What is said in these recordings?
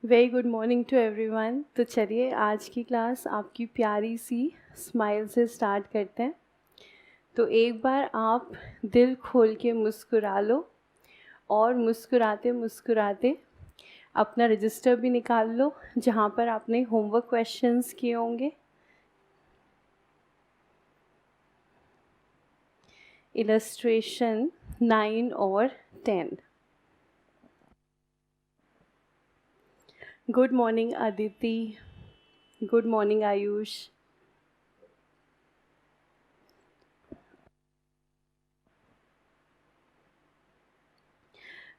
Very good morning to everyone. तो चलिए आज की क्लास आपकी प्यारी सी स्माइल से स्टार्ट करते हैं। तो एक बार आप दिल खोल के मुस्कुरा लो और मुस्कुराते मुस्कुराते अपना रजिस्टर भी निकाल लो जहाँ पर आपने होमवर्क क्वेश्चंस किए होंगे। इलस्ट्रेशन 9 और 10। Good morning Aditi, good morning Ayush.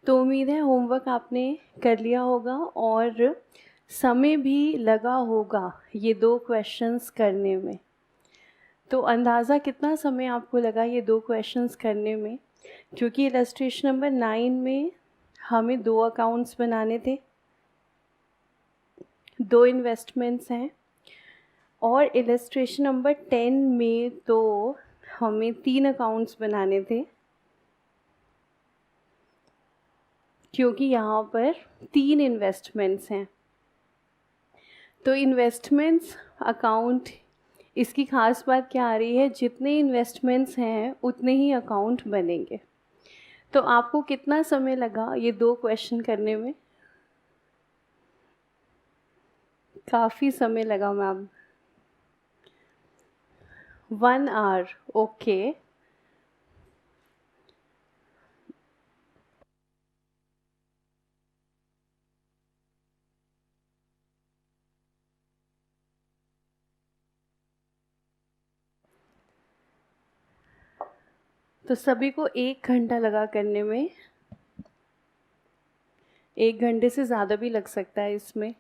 तो उम्मीद है होमवर्क आपने कर लिया होगा और समय भी लगा होगा ये 2 क्वेश्चंस करने में। तो अंदाज़ा कितना समय आपको लगा ये 2 क्वेश्चंस करने में? क्योंकि इलस्ट्रेशन नंबर 9 में हमें 2 अकाउंट्स बनाने थे, 2 इन्वेस्टमेंट्स हैं, और इलस्ट्रेशन नंबर 10 में तो हमें 3 अकाउंट्स बनाने थे, क्योंकि यहाँ पर 3 इन्वेस्टमेंट्स हैं। तो इन्वेस्टमेंट्स अकाउंट, इसकी ख़ास बात क्या आ रही है, जितने इन्वेस्टमेंट्स हैं उतने ही अकाउंट बनेंगे। तो आपको कितना समय लगा ये 2 क्वेश्चन करने में? काफ़ी समय लगा मैम। 1 our, okay. तो सभी को 1 घंटा लगा करने में। 1 घंटे से ज़्यादा भी लग सकता है इसमें।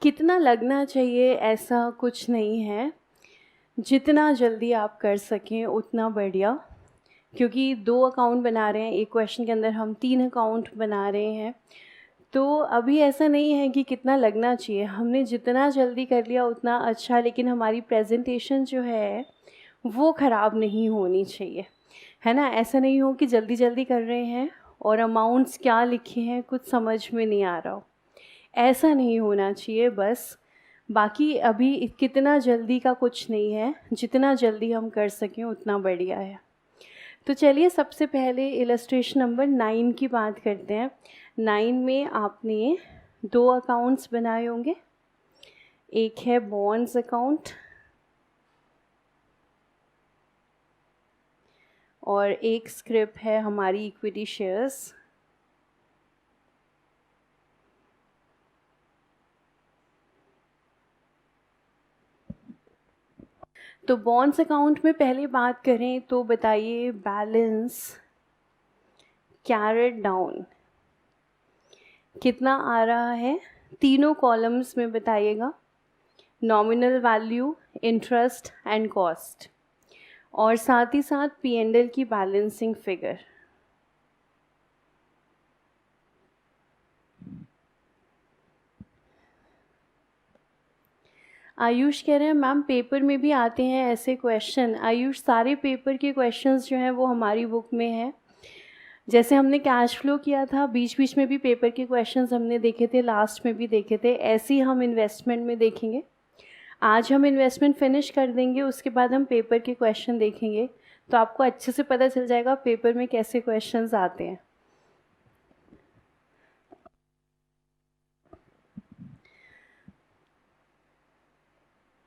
कितना लगना चाहिए ऐसा कुछ नहीं है, जितना जल्दी आप कर सकें उतना बढ़िया। क्योंकि 2 अकाउंट बना रहे हैं, एक क्वेश्चन के अंदर हम 3 अकाउंट बना रहे हैं। तो अभी ऐसा नहीं है कि कितना लगना चाहिए, हमने जितना जल्दी कर लिया उतना अच्छा, लेकिन हमारी प्रेजेंटेशन जो है वो ख़राब नहीं होनी चाहिए, है ना। ऐसा नहीं हो कि जल्दी जल्दी कर रहे हैं और अमाउंट्स क्या लिखे हैं कुछ समझ में नहीं आ रहा हो, ऐसा नहीं होना चाहिए बस। बाकी अभी कितना जल्दी का कुछ नहीं है, जितना जल्दी हम कर सकें उतना बढ़िया है। तो चलिए सबसे पहले इलस्ट्रेशन नंबर 9 की बात करते हैं। 9 में आपने 2 अकाउंट्स बनाए होंगे, एक है बॉन्ड्स अकाउंट और एक स्क्रिप है हमारी इक्विटी शेयर्स। तो बॉन्ड्स अकाउंट में पहले बात करें तो बताइए बैलेंस कैरेड डाउन कितना आ रहा है, तीनों कॉलम्स में बताइएगा। Nominal value, interest and cost, और साथ ही साथ P&L की बैलेंसिंग फिगर। आयुष कह रहे हैं मैम पेपर में भी आते हैं ऐसे क्वेश्चन। आयुष सारे पेपर के क्वेश्चंस जो हैं वो हमारी बुक में हैं। जैसे हमने कैश फ्लो किया था, बीच बीच में भी पेपर के क्वेश्चंस हमने देखे थे, लास्ट में भी देखे थे, ऐसे ही हम इन्वेस्टमेंट में देखेंगे। आज हम इन्वेस्टमेंट फिनिश कर देंगे, उसके बाद हम पेपर के क्वेश्चन देखेंगे, तो आपको अच्छे से पता चल जाएगा पेपर में कैसे क्वेश्चंस आते हैं।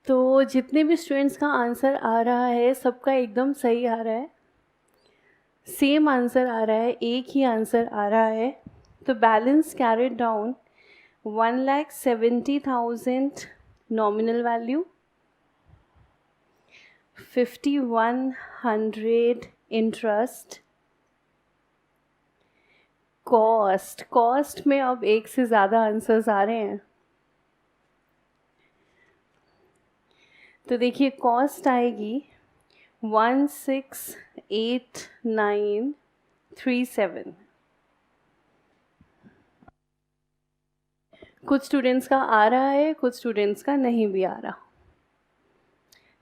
तो जितने भी स्टूडेंट्स का आंसर आ रहा है सबका एकदम सही आ रहा है, सेम आंसर आ रहा है, एक ही आंसर आ रहा है। तो balance carried down 1,70,000 nominal value, 5,100 interest, cost में अब एक से ज़्यादा आंसर्स आ रहे हैं। तो देखिए कॉस्ट आएगी 168937। कुछ स्टूडेंट्स का आ रहा है, कुछ स्टूडेंट्स का नहीं भी आ रहा।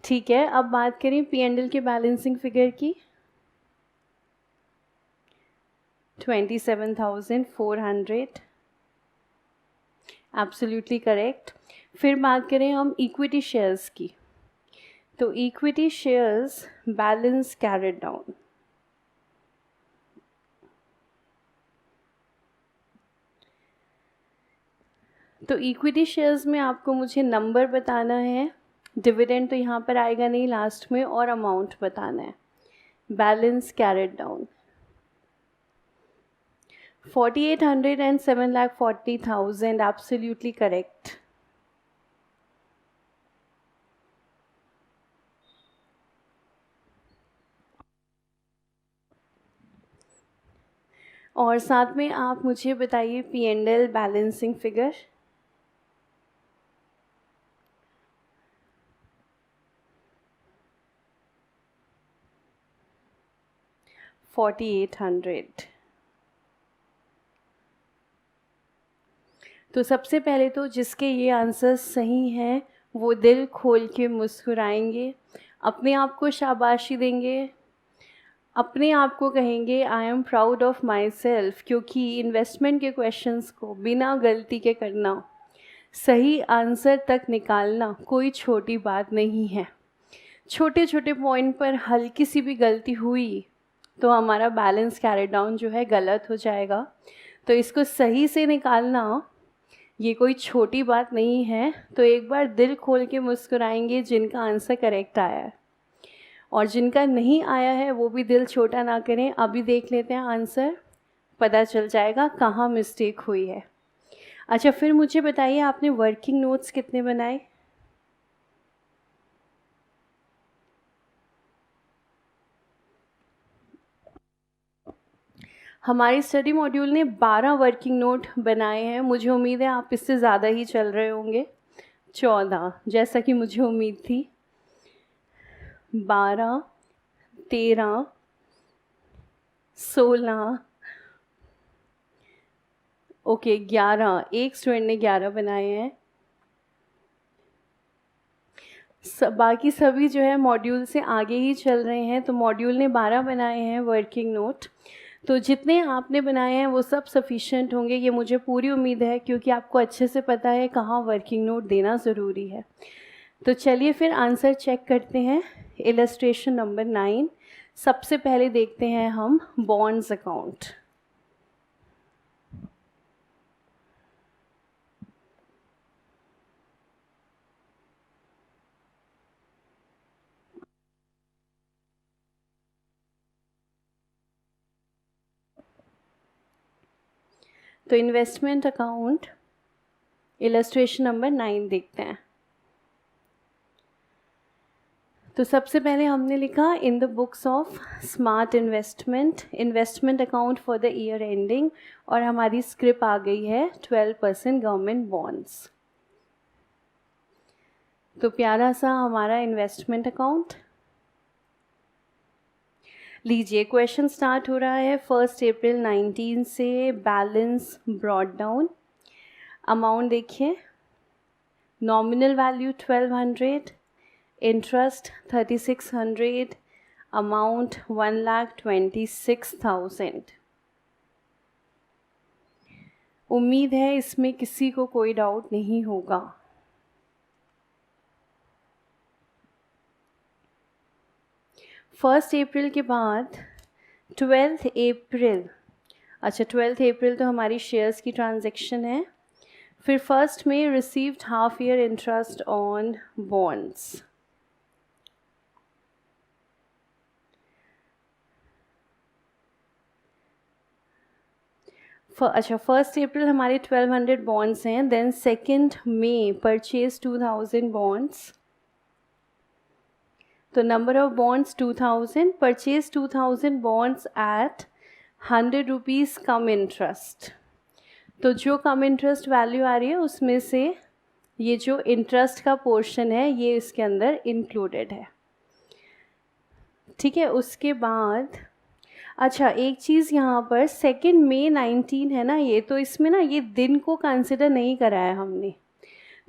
ठीक है, अब बात करें P&L के बैलेंसिंग फिगर की। 27,400 एब्सोल्युटली करेक्ट। फिर बात करें हम इक्विटी शेयर्स की, तो equity shares balance carried down. तो इक्विटी शेयर्स में आपको मुझे नंबर बताना है, डिविडेंड तो यहाँ पर आएगा नहीं लास्ट में, और अमाउंट बताना है। Balance carried down 4,800 and 7,40,000 absolutely correct. और साथ में आप मुझे बताइए P&L बैलेंसिंग फिगर। $4,800। तो सबसे पहले तो जिसके ये आंसर सही हैं वो दिल खोल के मुस्कुराएंगे, अपने आप को शाबाशी देंगे, अपने आप को कहेंगे I am proud of my self, क्योंकि इन्वेस्टमेंट के क्वेश्चंस को बिना गलती के करना, सही आंसर तक निकालना कोई छोटी बात नहीं है। छोटे छोटे पॉइंट पर हल्की सी भी गलती हुई तो हमारा बैलेंस कैरी डाउन जो है गलत हो जाएगा। तो इसको सही से निकालना ये कोई छोटी बात नहीं है। तो एक बार दिल खोल के मुस्कुराएंगे जिनका आंसर करेक्ट आया है, और जिनका नहीं आया है वो भी दिल छोटा ना करें। अभी देख लेते हैं आंसर, पता चल जाएगा कहाँ मिस्टेक हुई है। अच्छा, फिर मुझे बताइए आपने वर्किंग नोट्स कितने बनाए? हमारे स्टडी मॉड्यूल ने 12 वर्किंग नोट बनाए हैं। मुझे उम्मीद है आप इससे ज़्यादा ही चल रहे होंगे। 14, जैसा कि मुझे उम्मीद थी। 12, 13, 16, ओके 11, एक स्टूडेंट ने 11 बनाए हैं। बाकी सभी जो है मॉड्यूल से आगे ही चल रहे हैं। तो मॉड्यूल ने 12 बनाए हैं वर्किंग नोट। तो जितने आपने बनाए हैं वो सब सफिशिएंट होंगे, ये मुझे पूरी उम्मीद है, क्योंकि आपको अच्छे से पता है कहाँ वर्किंग नोट देना ज़रूरी है। तो चलिए फिर आंसर चेक करते हैं। इलस्ट्रेशन नंबर 9, सबसे पहले देखते हैं हम बॉन्ड्स अकाउंट। तो इन्वेस्टमेंट अकाउंट इलस्ट्रेशन नंबर 9 देखते हैं। तो सबसे पहले हमने लिखा in the books of smart investment account for the year ending, और हमारी स्क्रिप्ट आ गई है 12% गवर्नमेंट बॉन्ड्स। तो प्यारा सा हमारा इन्वेस्टमेंट अकाउंट। लीजिए क्वेश्चन स्टार्ट हो रहा है 1 अप्रैल 19 से। Balance brought down. अमाउंट देखिए, नॉमिनल वैल्यू 1200, इंटरेस्ट 3600, अमाउंट 1,26,000। उम्मीद है इसमें किसी को कोई डाउट नहीं होगा। फर्स्ट अप्रैल के बाद 12 अप्रैल, अच्छा 12 अप्रैल तो हमारी शेयर्स की ट्रांजैक्शन है। फिर 1 में received half year interest on bonds. अच्छा 1 अप्रैल हमारे 1200 बॉन्ड्स हैं। देन 2 मई परचेज 2000 बॉन्ड्स। तो number of bonds 2000, purchase 2000 bonds eight 100 rupees come interest. तो जो कम इंटरेस्ट वैल्यू आ रही है उसमें से ये जो इंटरेस्ट का पोर्शन है ये इसके अंदर इंक्लूडेड है। ठीक है, उसके बाद अच्छा एक चीज़ यहाँ पर 2 मई 19 है ना, ये तो इसमें ना ये दिन को कंसिडर नहीं करा है हमने।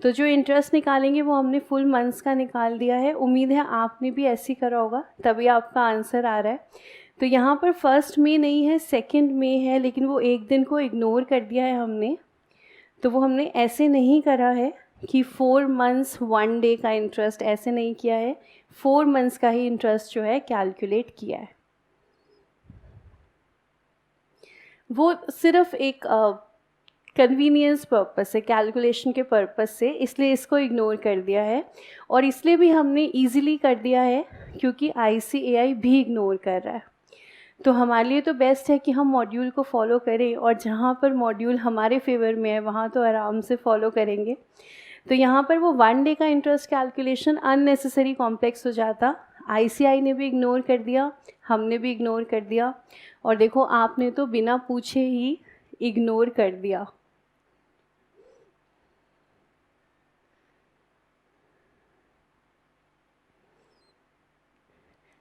तो जो इंटरेस्ट निकालेंगे वो हमने फुल मंथ्स का निकाल दिया है। उम्मीद है आपने भी ऐसे ही करा होगा, तभी आपका आंसर आ रहा है। तो यहाँ पर 1 मई नहीं है, 2 मई है, लेकिन वो एक दिन को इग्नोर कर दिया है हमने। तो वो हमने ऐसे नहीं करा है कि 4 मंथ्स 1 डे का इंटरेस्ट, ऐसे नहीं किया है। 4 मंथ्स का ही इंटरेस्ट जो है कैलकुलेट किया है। वो सिर्फ एक कन्वीनियंस पर्पस से, कैलकुलेशन के पर्पस से, इसलिए इसको इग्नोर कर दिया है। और इसलिए भी हमने इजीली कर दिया है क्योंकि ICAI भी इग्नोर कर रहा है। तो हमारे लिए तो बेस्ट है कि हम मॉड्यूल को फॉलो करें, और जहाँ पर मॉड्यूल हमारे फेवर में है वहाँ तो आराम से फॉलो करेंगे। तो यहाँ पर वो 1 डे का इंटरेस्ट कैलकुलेशन अननेसेसरी कॉम्प्लेक्स हो जाता। ICAI ने भी इग्नोर कर दिया, हमने भी इग्नोर कर दिया, और देखो आपने तो बिना पूछे ही इग्नोर कर दिया।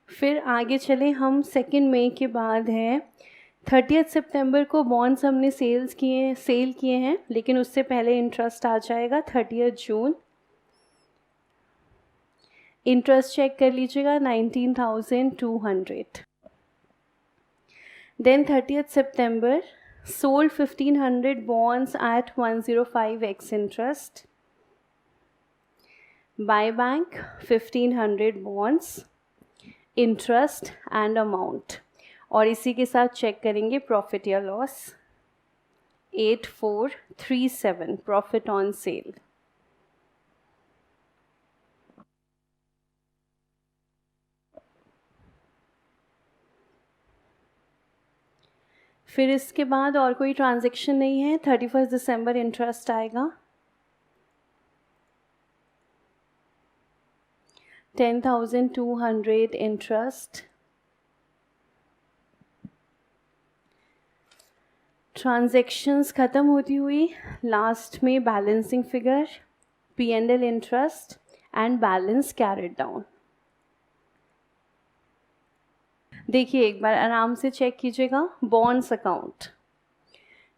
फिर आगे चले हम, 2 मई के बाद है 30 सितंबर को बॉन्ड्स हमने सेल किए हैं, लेकिन उससे पहले इंटरेस्ट आ जाएगा 30 जून। इंटरेस्ट चेक कर लीजिएगा 19,200। देन 30 सितंबर सोल्ड 1500 बॉन्ड्स एट 105x इंटरेस्ट। By bank 1500 bonds, interest and amount, और इसी के साथ चेक करेंगे प्रॉफिट या लॉस। 8437 profit on cell. फिर इसके बाद और कोई ट्रांजैक्शन नहीं है। 31 दिसंबर इंटरेस्ट आएगा 10,200 इंटरेस्ट। ट्रांजैक्शंस ख़त्म होती हुई लास्ट में balancing figure, P&L interest and balance carried down. देखिए एक बार आराम से चेक कीजिएगा बॉन्ड्स अकाउंट,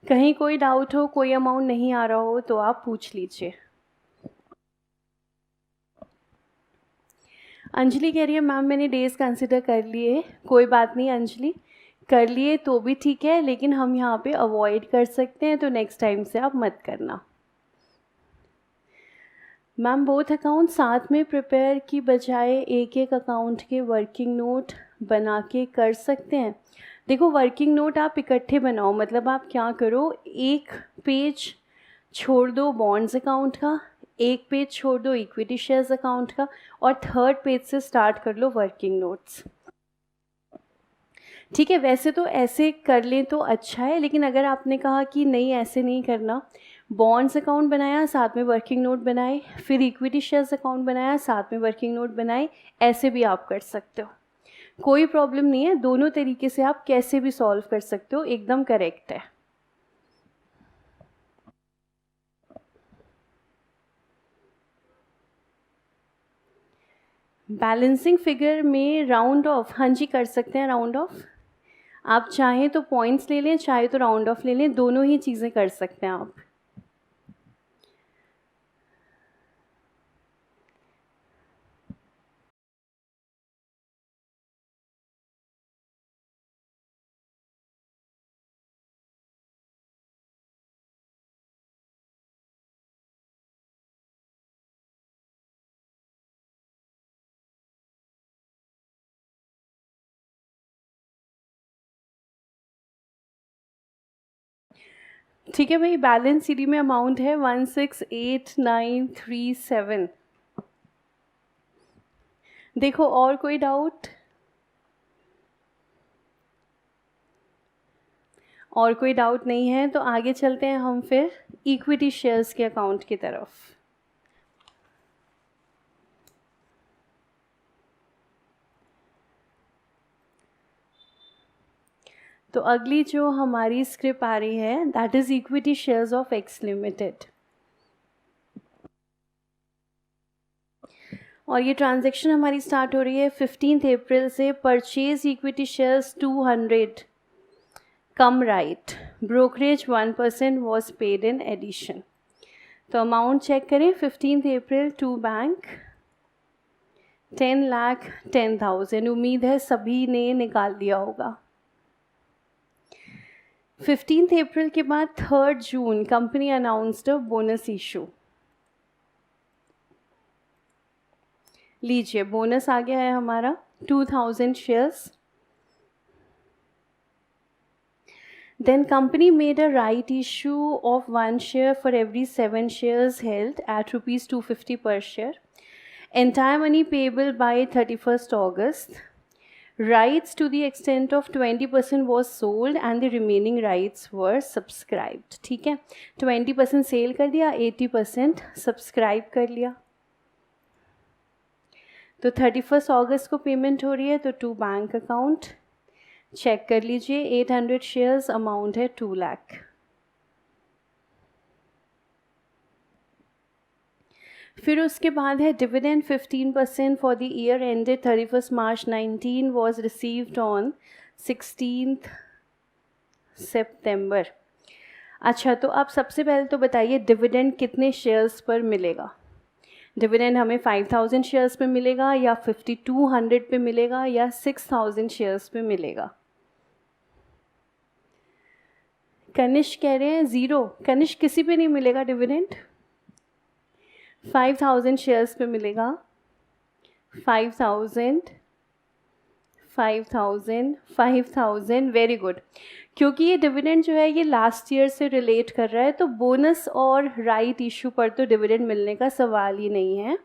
कहीं कोई डाउट हो, कोई अमाउंट नहीं आ रहा हो तो आप पूछ लीजिए। अंजलि कह रही है मैम मैंने डेज कंसिडर कर लिए। कोई बात नहीं अंजलि, कर लिए तो भी ठीक है, लेकिन हम यहाँ पे अवॉइड कर सकते हैं, तो नेक्स्ट टाइम से आप मत करना। मैम बोथ अकाउंट साथ में प्रिपेयर की बजाय एक एक अकाउंट के वर्किंग नोट बना के कर सकते हैं। देखो वर्किंग नोट आप इकट्ठे बनाओ, मतलब आप क्या करो, एक पेज छोड़ दो बॉन्ड्स अकाउंट का, एक पेज छोड़ दो इक्विटी शेयर्स अकाउंट का, और 3rd पेज से स्टार्ट कर लो वर्किंग नोट्स। ठीक है, वैसे तो ऐसे कर लें तो अच्छा है, लेकिन अगर आपने कहा कि नहीं ऐसे नहीं करना, बॉन्ड्स अकाउंट बनाया साथ में वर्किंग नोट बनाए, फिर इक्विटी शेयर्स अकाउंट बनाया साथ में वर्किंग नोट बनाए, ऐसे भी आप कर सकते हो, कोई प्रॉब्लम नहीं है। दोनों तरीके से आप कैसे भी सॉल्व कर सकते हो, एकदम करेक्ट है। बैलेंसिंग फिगर में राउंड ऑफ, हाँ जी कर सकते हैं राउंड ऑफ। आप चाहें तो पॉइंट्स ले लें, चाहे तो राउंड ऑफ ले लें, दोनों ही चीज़ें कर सकते हैं आप। ठीक है भाई, बैलेंस सीडी में अमाउंट है 168937। देखो और कोई डाउट, और कोई डाउट नहीं है तो आगे चलते हैं हम फिर इक्विटी शेयर्स के अकाउंट की तरफ। तो अगली जो हमारी स्क्रिप्ट आ रही है that is equity shares of x limited, और ये ट्रांजैक्शन हमारी स्टार्ट हो रही है 15 अप्रैल से। Purchase equity shares 200, come right, brokerage 1% was paid in addition. तो अमाउंट चेक करें, 15 अप्रैल टू बैंक 10,10,000। उम्मीद है सभी ने निकाल दिया होगा। 15 अप्रैल के बाद 3 June company announced a bonus issue. लीजिए बोनस आ गया है हमारा 2000 shares. Then company made a right issue of 1 share for every 7 shares held at rupees 250 per share. Entire money payable by 31st August. Rights to the extent of 20% was sold and the remaining rights were subscribed. ठीक है, 20% cell कर दिया, 80% subscribe कर लिया। तो 31 अगस्त को payment हो रही है, तो टू बैंक अकाउंट चेक कर लीजिए। 800 शेयर्स, अमाउंट है 2 लाख। फिर उसके बाद है dividend 15% for the year ended 31 March 19 was received on 16 सितंबर। अच्छा, तो आप सबसे पहले तो बताइए डिविडेंड कितने शेयर्स पर मिलेगा। डिविडेंड हमें 5000 शेयर्स पे मिलेगा या 5200 पे मिलेगा या 6000 शेयर्स पे मिलेगा। कनिष्क कह रहे हैं 0। कनिष्क किसी पे नहीं मिलेगा डिविडेंड, 5000 शेयर्स पे मिलेगा। 5000 वेरी गुड। क्योंकि ये डिविडेंड जो है ये लास्ट ईयर से रिलेट कर रहा है, तो बोनस और राइट इशू पर तो डिविडेंड मिलने का सवाल ही नहीं है।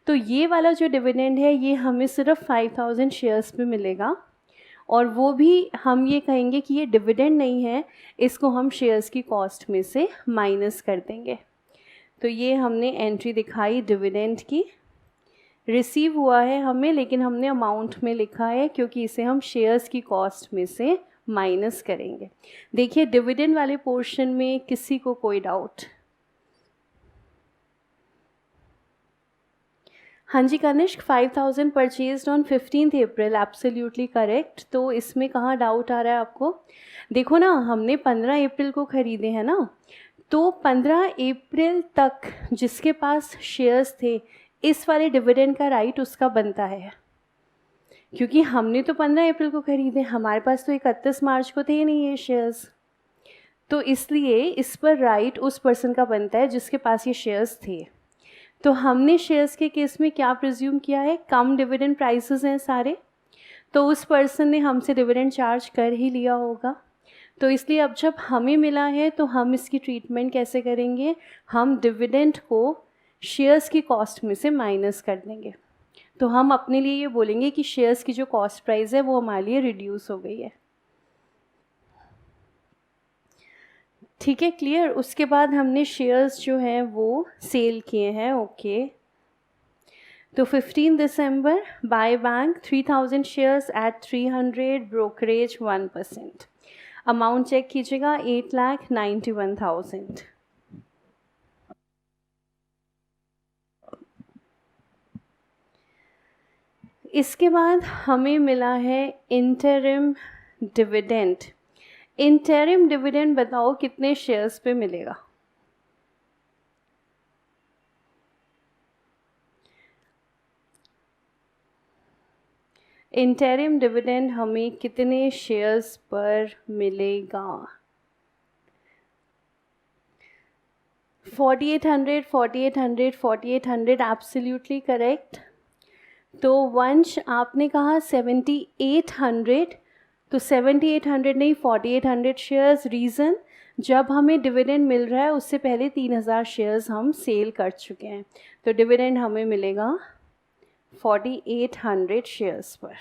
तो ये वाला जो डिविडेंड है ये हमें सिर्फ 5000 शेयर्स पे मिलेगा, और वो भी हम ये कहेंगे कि ये डिविडेंड नहीं है, इसको हम शेयर्स की कॉस्ट में से माइनस कर देंगे। तो ये हमने एंट्री दिखाई डिविडेंड की, रिसीव हुआ है हमें, लेकिन हमने अमाउंट में लिखा है क्योंकि इसे हम शेयर्स की कॉस्ट में से माइनस करेंगे। देखिए डिविडेंड वाले पोर्शन में किसी को कोई डाउट? हाँ जी Kanishk, 5000 purchased on 15 April, absolutely correct. तो इसमें कहाँ डाउट आ रहा है आपको? देखो ना, हमने 15 अप्रैल को ख़रीदे हैं ना, तो 15 अप्रैल तक जिसके पास शेयर्स थे इस वाले डिविडेंड का राइट उसका बनता है, क्योंकि हमने तो 15 अप्रैल को ख़रीदे, हमारे पास तो 31 मार्च को थे नहीं ये शेयर्स, तो इसलिए इस पर राइट उस पर्सन का बनता है जिसके पास ये शेयर्स थे। तो हमने शेयर्स के केस में क्या प्रिज्यूम किया है, कम डिविडेंड प्राइसेस हैं सारे, तो उस पर्सन ने हमसे डिविडेंड चार्ज कर ही लिया होगा। तो इसलिए अब जब हमें मिला है तो हम इसकी ट्रीटमेंट कैसे करेंगे, हम डिविडेंड को शेयर्स की कॉस्ट में से माइनस कर देंगे। तो हम अपने लिए ये बोलेंगे कि शेयर्स की जो कॉस्ट प्राइस है वो हमारे लिए रिड्यूस हो गई है। ठीक है, क्लियर। उसके बाद हमने शेयर्स जो हैं वो सेल किए हैं, ओके। तो 15 December buy bank 3000 shares at 300, brokerage 1%। Amount check कीजिएगा 8,91,000। इसके बाद हमें मिला है इंटरिम डिविडेंड। इंटरिम डिविडेंड बताओ कितने शेयर्स पे मिलेगा? इंटरिम डिविडेंड हमें कितने शेयर्स पर मिलेगा? 4800, 4800, 4800, एब्सोल्युटली करेक्ट। तो वंश आपने कहा 7800, तो 7800 नहीं 4800 शेयर्स। रीज़न, जब हमें डिविडेंड मिल रहा है उससे पहले 3000 शेयर्स हम सेल कर चुके हैं, तो डिविडेंड हमें मिलेगा 4800 शेयर्स पर।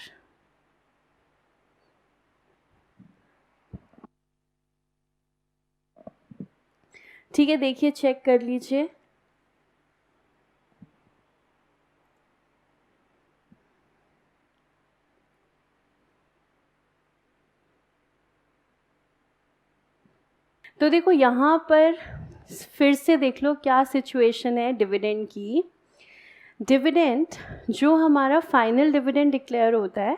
ठीक है, देखिए चेक कर लीजिए। तो देखो यहाँ पर फिर से देख लो क्या सिचुएशन है डिविडेंड की। डिविडेंड जो हमारा फाइनल डिविडेंड डिक्लेयर होता है,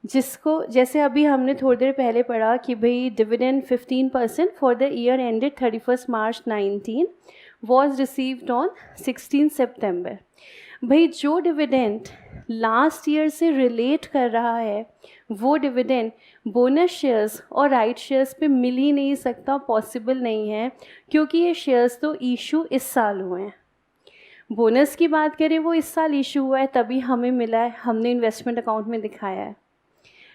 जिसको जैसे अभी हमने थोड़ी देर पहले पढ़ा कि भाई dividend 15% for the year ended 31 March 19 was received on 16 सितंबर। भाई जो डिविडेंड लास्ट ईयर से रिलेट कर रहा है वो डिविडेंड बोनस शेयर्स और राइट शेयर्स पे मिल ही नहीं सकता, पॉसिबल नहीं है, क्योंकि ये शेयर्स तो इशू इस साल हुए हैं। बोनस की बात करें वो इस साल इशू हुआ है तभी हमें मिला है, हमने इन्वेस्टमेंट अकाउंट में दिखाया है।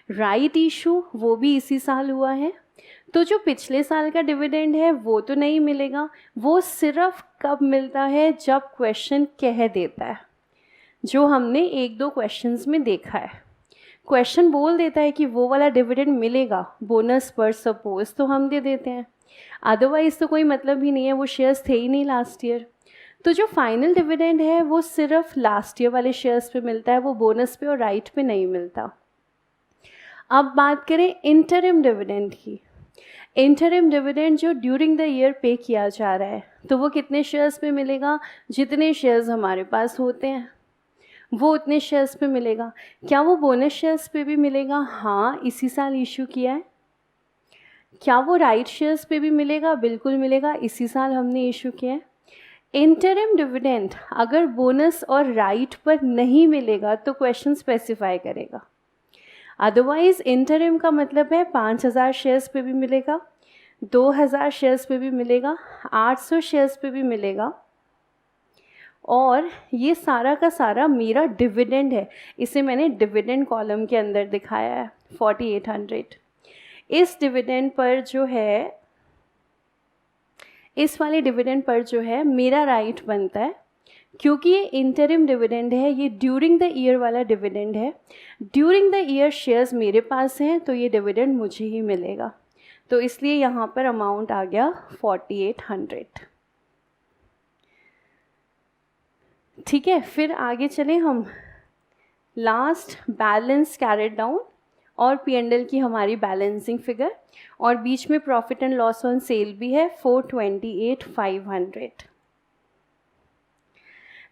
राइट इशू वो भी इसी साल हुआ है, तो जो पिछले साल का डिविडेंड है वो तो नहीं मिलेगा। वो सिर्फ कब मिलता है, जब क्वेश्चन कह देता है, जो हमने एक दो क्वेश्चंस में देखा है। क्वेश्चन बोल देता है कि वो वाला डिविडेंड मिलेगा बोनस पर सपोज, तो हम दे देते हैं, अदरवाइज़ तो कोई मतलब ही नहीं है, वो शेयर्स थे ही नहीं लास्ट ईयर। तो जो फाइनल डिविडेंड है वो सिर्फ लास्ट ईयर वाले शेयर्स पे मिलता है, वो बोनस पे और राइट पे नहीं मिलता। अब बात करें इंटरिम डिविडेंड की। इंटरिम डिविडेंड जो ड्यूरिंग द ईयर पे किया जा रहा है, तो वो कितने शेयर्स पे मिलेगा, जितने शेयर्स हमारे पास होते हैं वो उतने शेयर्स पे मिलेगा। क्या वो बोनस शेयर्स पे भी मिलेगा? हाँ, इसी साल इशू किया है। क्या वो राइट शेयर्स पे भी मिलेगा? बिल्कुल मिलेगा, इसी साल हमने इशू किया है। इंटरिम डिविडेंड अगर बोनस और राइट पर नहीं मिलेगा तो क्वेश्चन स्पेसिफाई करेगा, अदरवाइज इंटरिम का मतलब है 5000 शेयर्स पे भी मिलेगा, 2000 शेयर्स पे भी मिलेगा, 800 शेयर्स पे भी मिलेगा, और ये सारा का सारा मेरा डिविडेंड है। इसे मैंने डिविडेंड कॉलम के अंदर दिखाया है 4800। इस डिविडेंड पर जो है, इस वाले डिविडेंड पर जो है मेरा राइट बनता है, क्योंकि ये इंटरिम डिविडेंड है, ये ड्यूरिंग द ईयर वाला डिविडेंड है। ड्यूरिंग द ईयर शेयर्स मेरे पास हैं तो ये डिविडेंड मुझे ही मिलेगा, तो इसलिए यहाँ पर अमाउंट आ गया 4800। ठीक है, फिर आगे चलें हम। लास्ट बैलेंस कैरेड डाउन और P&L की हमारी बैलेंसिंग फिगर, और बीच में profit and loss on sale भी है 428,500।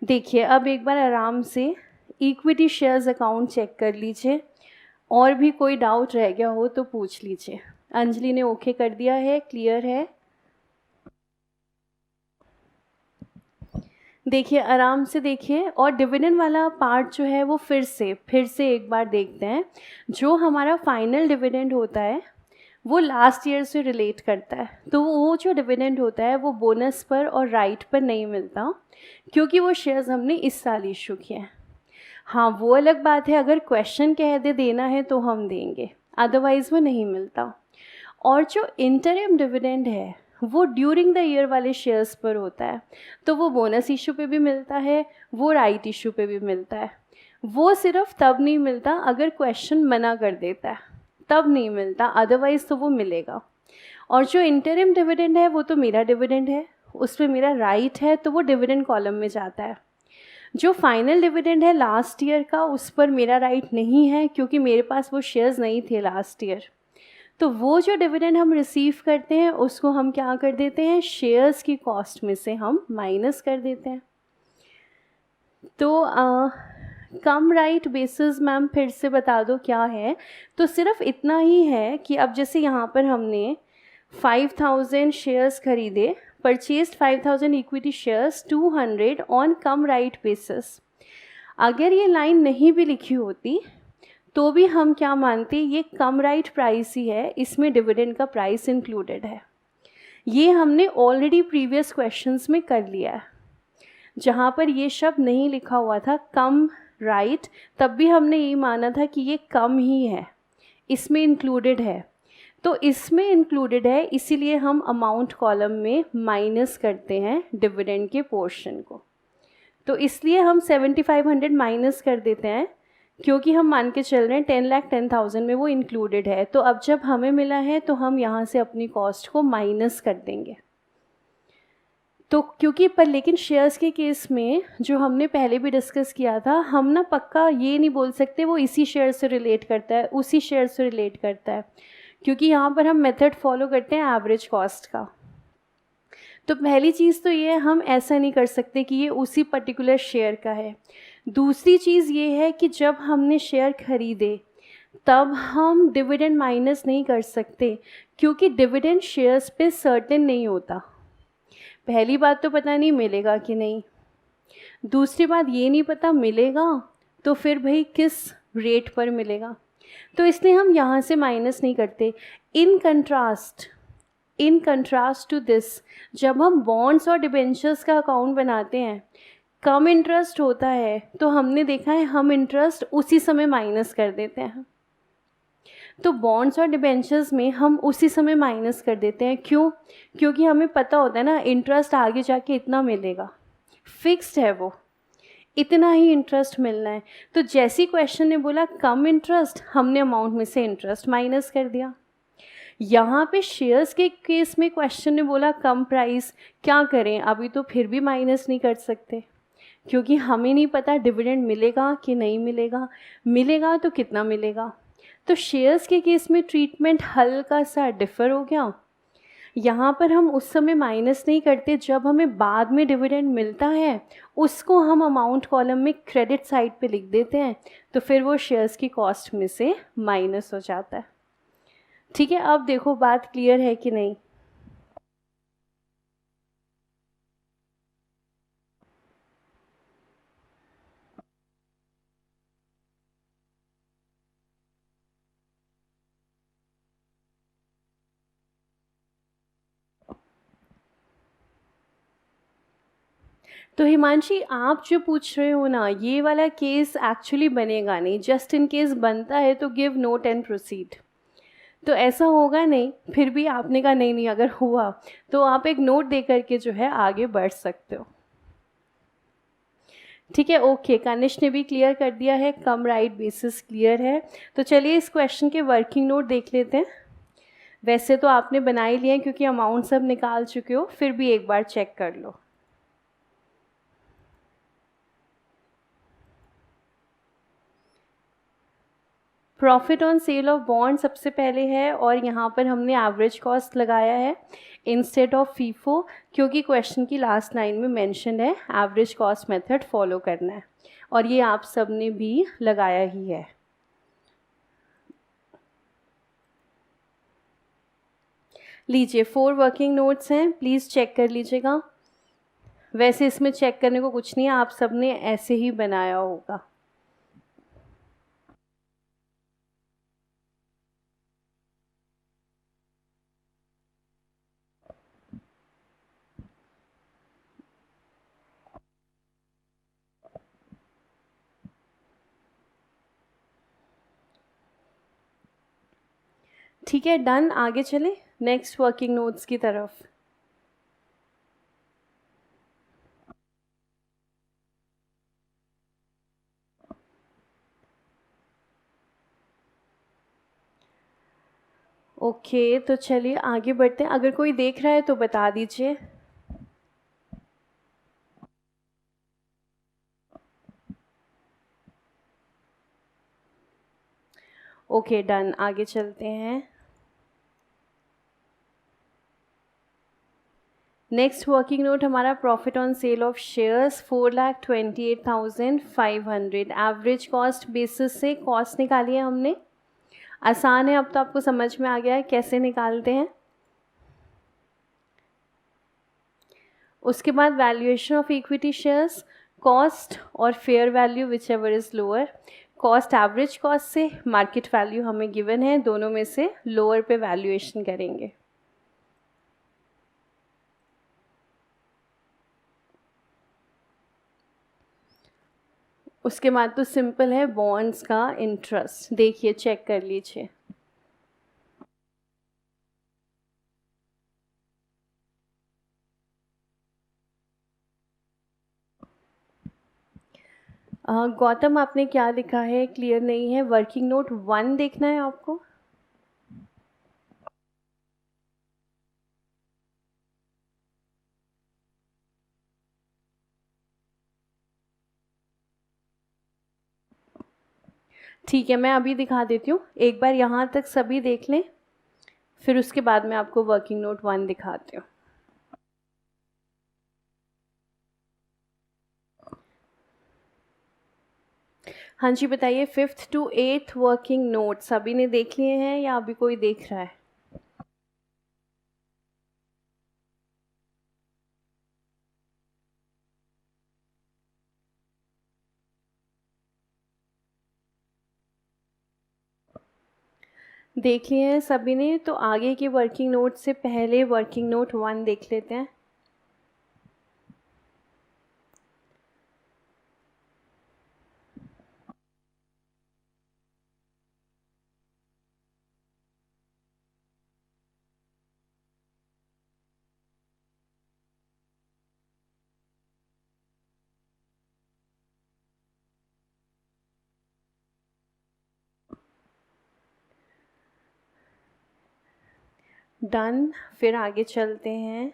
देखिए अब एक बार आराम से इक्विटी शेयर्स अकाउंट चेक कर लीजिए, और भी कोई डाउट रह गया हो तो पूछ लीजिए। अंजलि ने ओके कर दिया है, क्लियर है। देखिए आराम से देखिए, और डिविडेंड वाला पार्ट जो है वो फिर से एक बार देखते हैं। जो हमारा फाइनल डिविडेंड होता है वो लास्ट ईयर से रिलेट करता है, तो वो जो डिविडेंड होता है वो बोनस पर और राइट पर नहीं मिलता, क्योंकि वो शेयर्स हमने इस साल इशू किए हैं। हाँ, वो अलग बात है, अगर क्वेश्चन कह दे देना है तो हम देंगे, अदरवाइज़ वो नहीं मिलता। और जो इंटरिम डिविडेंड है वो ड्यूरिंग द ईयर वाले शेयर्स पर होता है, तो वो बोनस इशू पे भी मिलता है, वो राइट इशू पे भी मिलता है। वो सिर्फ तब नहीं मिलता अगर क्वेश्चन मना कर देता है, तब नहीं मिलता, अदरवाइज़ तो वो मिलेगा। और जो इंटरिम डिविडेंड है वो तो मेरा डिविडेंड है, उस पर मेरा राइट है, तो वो डिविडेंड कॉलम में जाता है। जो फाइनल डिविडेंड है लास्ट ईयर का, उस पर मेरा राइट नहीं है, क्योंकि मेरे पास वो शेयर्स नहीं थे लास्ट ईयर। तो वो जो डिविडेंड हम रिसीव करते हैं उसको हम क्या कर देते हैं, शेयर्स की कॉस्ट में से हम माइनस कर देते हैं। तो कम राइट बेसिस मैम फिर से बता दो क्या है। तो सिर्फ इतना ही है कि अब जैसे यहाँ पर हमने 5000 शेयर्स खरीदे, purchased 5000 equity shares 200 on come right basis. अगर ये लाइन नहीं भी लिखी होती तो भी हम क्या मानते, ये कम राइट प्राइस ही है, इसमें डिविडेंड का प्राइस इंक्लूडेड है। ये हमने ऑलरेडी प्रीवियस क्वेश्चंस में कर लिया है, जहाँ पर ये शब्द नहीं लिखा हुआ था कम राइट, तब भी हमने यही माना था कि ये कम ही है, इसमें इंक्लूडेड है। तो इसमें इंक्लूडेड है, इसीलिए हम अमाउंट कॉलम में माइनस करते हैं डिविडेंड के पोर्शन को। तो इसलिए हम 7500 माइनस कर देते हैं, क्योंकि हम मान के चल रहे हैं 10,10,000 में वो इंक्लूडेड है। तो अब जब हमें मिला है तो हम यहाँ से अपनी कॉस्ट को माइनस कर देंगे। तो क्योंकि पर लेकिन शेयर्स के केस में जो हमने पहले भी डिस्कस किया था, हम ना पक्का ये नहीं बोल सकते वो इसी शेयर से रिलेट करता है, उसी शेयर से रिलेट करता है, क्योंकि यहाँ पर हम मेथड फॉलो करते हैं एवरेज कॉस्ट का। तो पहली चीज़ तो ये है, हम ऐसा नहीं कर सकते कि ये उसी पर्टिकुलर शेयर का है। दूसरी चीज़ ये है कि जब हमने शेयर खरीदे तब हम डिविडेंड माइनस नहीं कर सकते, क्योंकि डिविडेंड शेयर्स पे सर्टेन नहीं होता। पहली बात तो पता नहीं मिलेगा कि नहीं, दूसरी बात ये नहीं पता मिलेगा तो फिर भाई किस रेट पर मिलेगा, तो इसलिए हम यहाँ से माइनस नहीं करते। इन कंट्रास्ट टू दिस, जब हम बॉन्ड्स और डिबेंचर्स का अकाउंट बनाते हैं कम इंटरेस्ट होता है, तो हमने देखा है हम इंटरेस्ट उसी समय माइनस कर देते हैं। तो बॉन्ड्स और डिबेंचर्स में हम उसी समय माइनस कर देते हैं। क्यों? क्योंकि हमें पता होता है ना इंटरेस्ट आगे जाके इतना मिलेगा, फिक्स्ड है वो, इतना ही इंटरेस्ट मिलना है। तो जैसी क्वेश्चन ने बोला कम इंटरेस्ट, हमने अमाउंट में से इंटरेस्ट माइनस कर दिया। यहाँ पे शेयर्स के केस में क्वेश्चन ने बोला कम प्राइस, क्या करें? अभी तो फिर भी माइनस नहीं कर सकते, क्योंकि हमें नहीं पता डिविडेंड मिलेगा कि नहीं मिलेगा, मिलेगा तो कितना मिलेगा। तो शेयर्स के केस में ट्रीटमेंट हल्का सा डिफ़र हो गया। यहाँ पर हम उस समय माइनस नहीं करते, जब हमें बाद में डिविडेंड मिलता है उसको हम अमाउंट कॉलम में क्रेडिट साइड पे लिख देते हैं, तो फिर वो शेयर्स की कॉस्ट में से माइनस हो जाता है। ठीक है, अब देखो बात क्लियर है कि नहीं? तो हिमांशी, आप जो पूछ रहे हो ना, ये वाला केस एक्चुअली बनेगा नहीं। जस्ट इन केस बनता है तो गिव नोट एंड प्रोसीड, तो ऐसा होगा नहीं। फिर भी आपने कहा नहीं नहीं, अगर हुआ तो आप एक नोट दे करके जो है आगे बढ़ सकते हो। ठीक है, ओके, कनिष्ठ ने भी क्लियर कर दिया है, कम राइट बेसिस क्लियर है। तो चलिए इस क्वेश्चन के वर्किंग नोट देख लेते हैं। वैसे तो आपने बना ही लिया है क्योंकि अमाउंट सब निकाल चुके हो, फिर भी एक बार चेक कर लो। Profit on sale of bond सबसे पहले है, और यहाँ पर हमने एवरेज कॉस्ट लगाया है इंस्टेड ऑफ फीफो, क्योंकि क्वेश्चन की लास्ट लाइन में मेंशन है एवरेज कॉस्ट मेथड फॉलो करना है, और ये आप सब ने भी लगाया ही है। लीजिए 4 वर्किंग नोट्स हैं, प्लीज़ चेक कर लीजिएगा। वैसे इसमें चेक करने को कुछ नहीं है, आप सब ने ऐसे ही बनाया होगा। ठीक है, डन, आगे चलें नेक्स्ट वर्किंग नोट्स की तरफ। ओके, तो चलिए आगे बढ़ते हैं। अगर कोई देख रहा है तो बता दीजिए। ओके, डन, आगे चलते हैं। नेक्स्ट वर्किंग नोट हमारा profit on sale of shares 4,28,500 average cost basis से कॉस्ट निकाली है हमने। आसान है, अब तो आपको समझ में आ गया है कैसे निकालते हैं। उसके बाद valuation of equity shares, cost और fair value whichever is lower. Cost average cost से, मार्केट वैल्यू हमें गिवन है, दोनों में से लोअर पे वैल्यूएशन करेंगे। उसके बाद तो सिंपल है, बॉन्ड्स का इंटरेस्ट देखिए, चेक कर लीजिए। गौतम, आपने क्या लिखा है? क्लियर नहीं है। वर्किंग नोट 1 देखना है आपको। ठीक है, मैं अभी दिखा देती हूँ, एक बार यहाँ तक सभी देख लें, फिर उसके बाद मैं आपको वर्किंग नोट 1 दिखाती हूँ। हाँ जी, बताइए, 5th to 8th working note सभी ने देख लिए हैं या अभी कोई देख रहा है? देख लिए हैं सभी ने, तो आगे के वर्किंग नोट से पहले वर्किंग नोट 1 देख लेते हैं। डन, फिर आगे चलते हैं।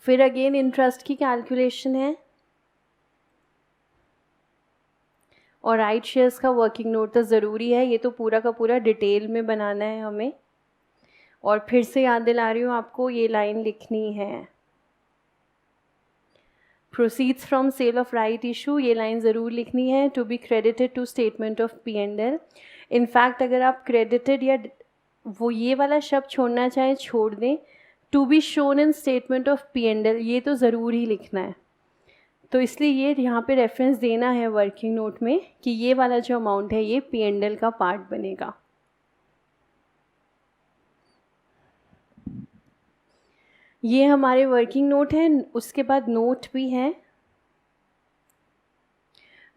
फिर अगेन इंटरेस्ट की कैलकुलेशन है और राइट शेयर्स का वर्किंग नोट तो ज़रूरी है, ये तो पूरा का पूरा डिटेल में बनाना है हमें। और फिर से याद दिला रही हूँ आपको, ये लाइन लिखनी है। Proceeds from sale of right issue, ये लाइन ज़रूर लिखनी है। To be credited to statement of P&L। In fact अगर आप क्रेडिटेड या वो ये वाला शब्द छोड़ना चाहें छोड़ दें, to be shown in statement of P&L ये तो ज़रूर ही लिखना है। तो इसलिए ये यहाँ पे रेफरेंस देना है वर्किंग नोट में कि ये वाला जो अमाउंट है ये P&L का पार्ट बनेगा। ये हमारे वर्किंग नोट हैं। उसके बाद नोट भी है।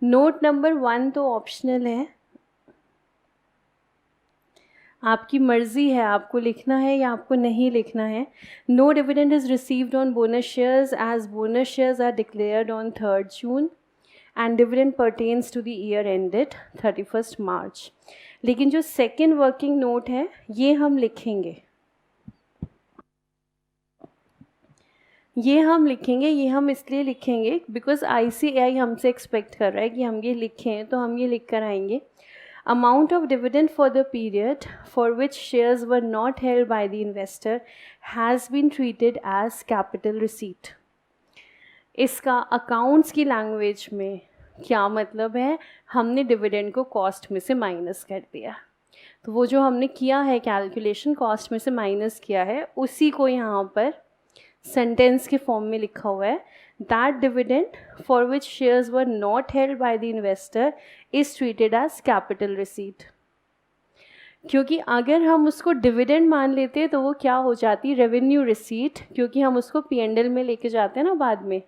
नोट नंबर 1 तो ऑप्शनल है, आपकी मर्ज़ी है आपको लिखना है या आपको नहीं लिखना है। No dividend is received on bonus shares as bonus shares are declared on 3rd June and dividend pertains to the year ended 31st March। लेकिन जो सेकेंड वर्किंग नोट है ये हम लिखेंगे, ये हम इसलिए लिखेंगे बिकॉज ICAI हमसे एक्सपेक्ट कर रहा है कि हम ये लिखें, तो हम ये लिख कर आएंगे। Amount of dividend for the period for which shares were not held by the investor has been treated as capital receipt। इसका अकाउंट्स की लैंग्वेज में क्या मतलब है, हमने डिविडेंड को कॉस्ट में से माइनस कर दिया। तो वो जो हमने किया है कैलकुलेशन, कॉस्ट में से माइनस किया है, उसी को यहाँ पर सेंटेंस के फॉर्म में लिखा हुआ है। That dividend for which shares were not held by the investor is treated as capital receipt। क्योंकि अगर हम उसको डिविडेंड मान लेते तो वो क्या हो जाती, रेवेन्यू रिसीट, क्योंकि हम उसको P&L में लेके जाते हैं ना बाद में।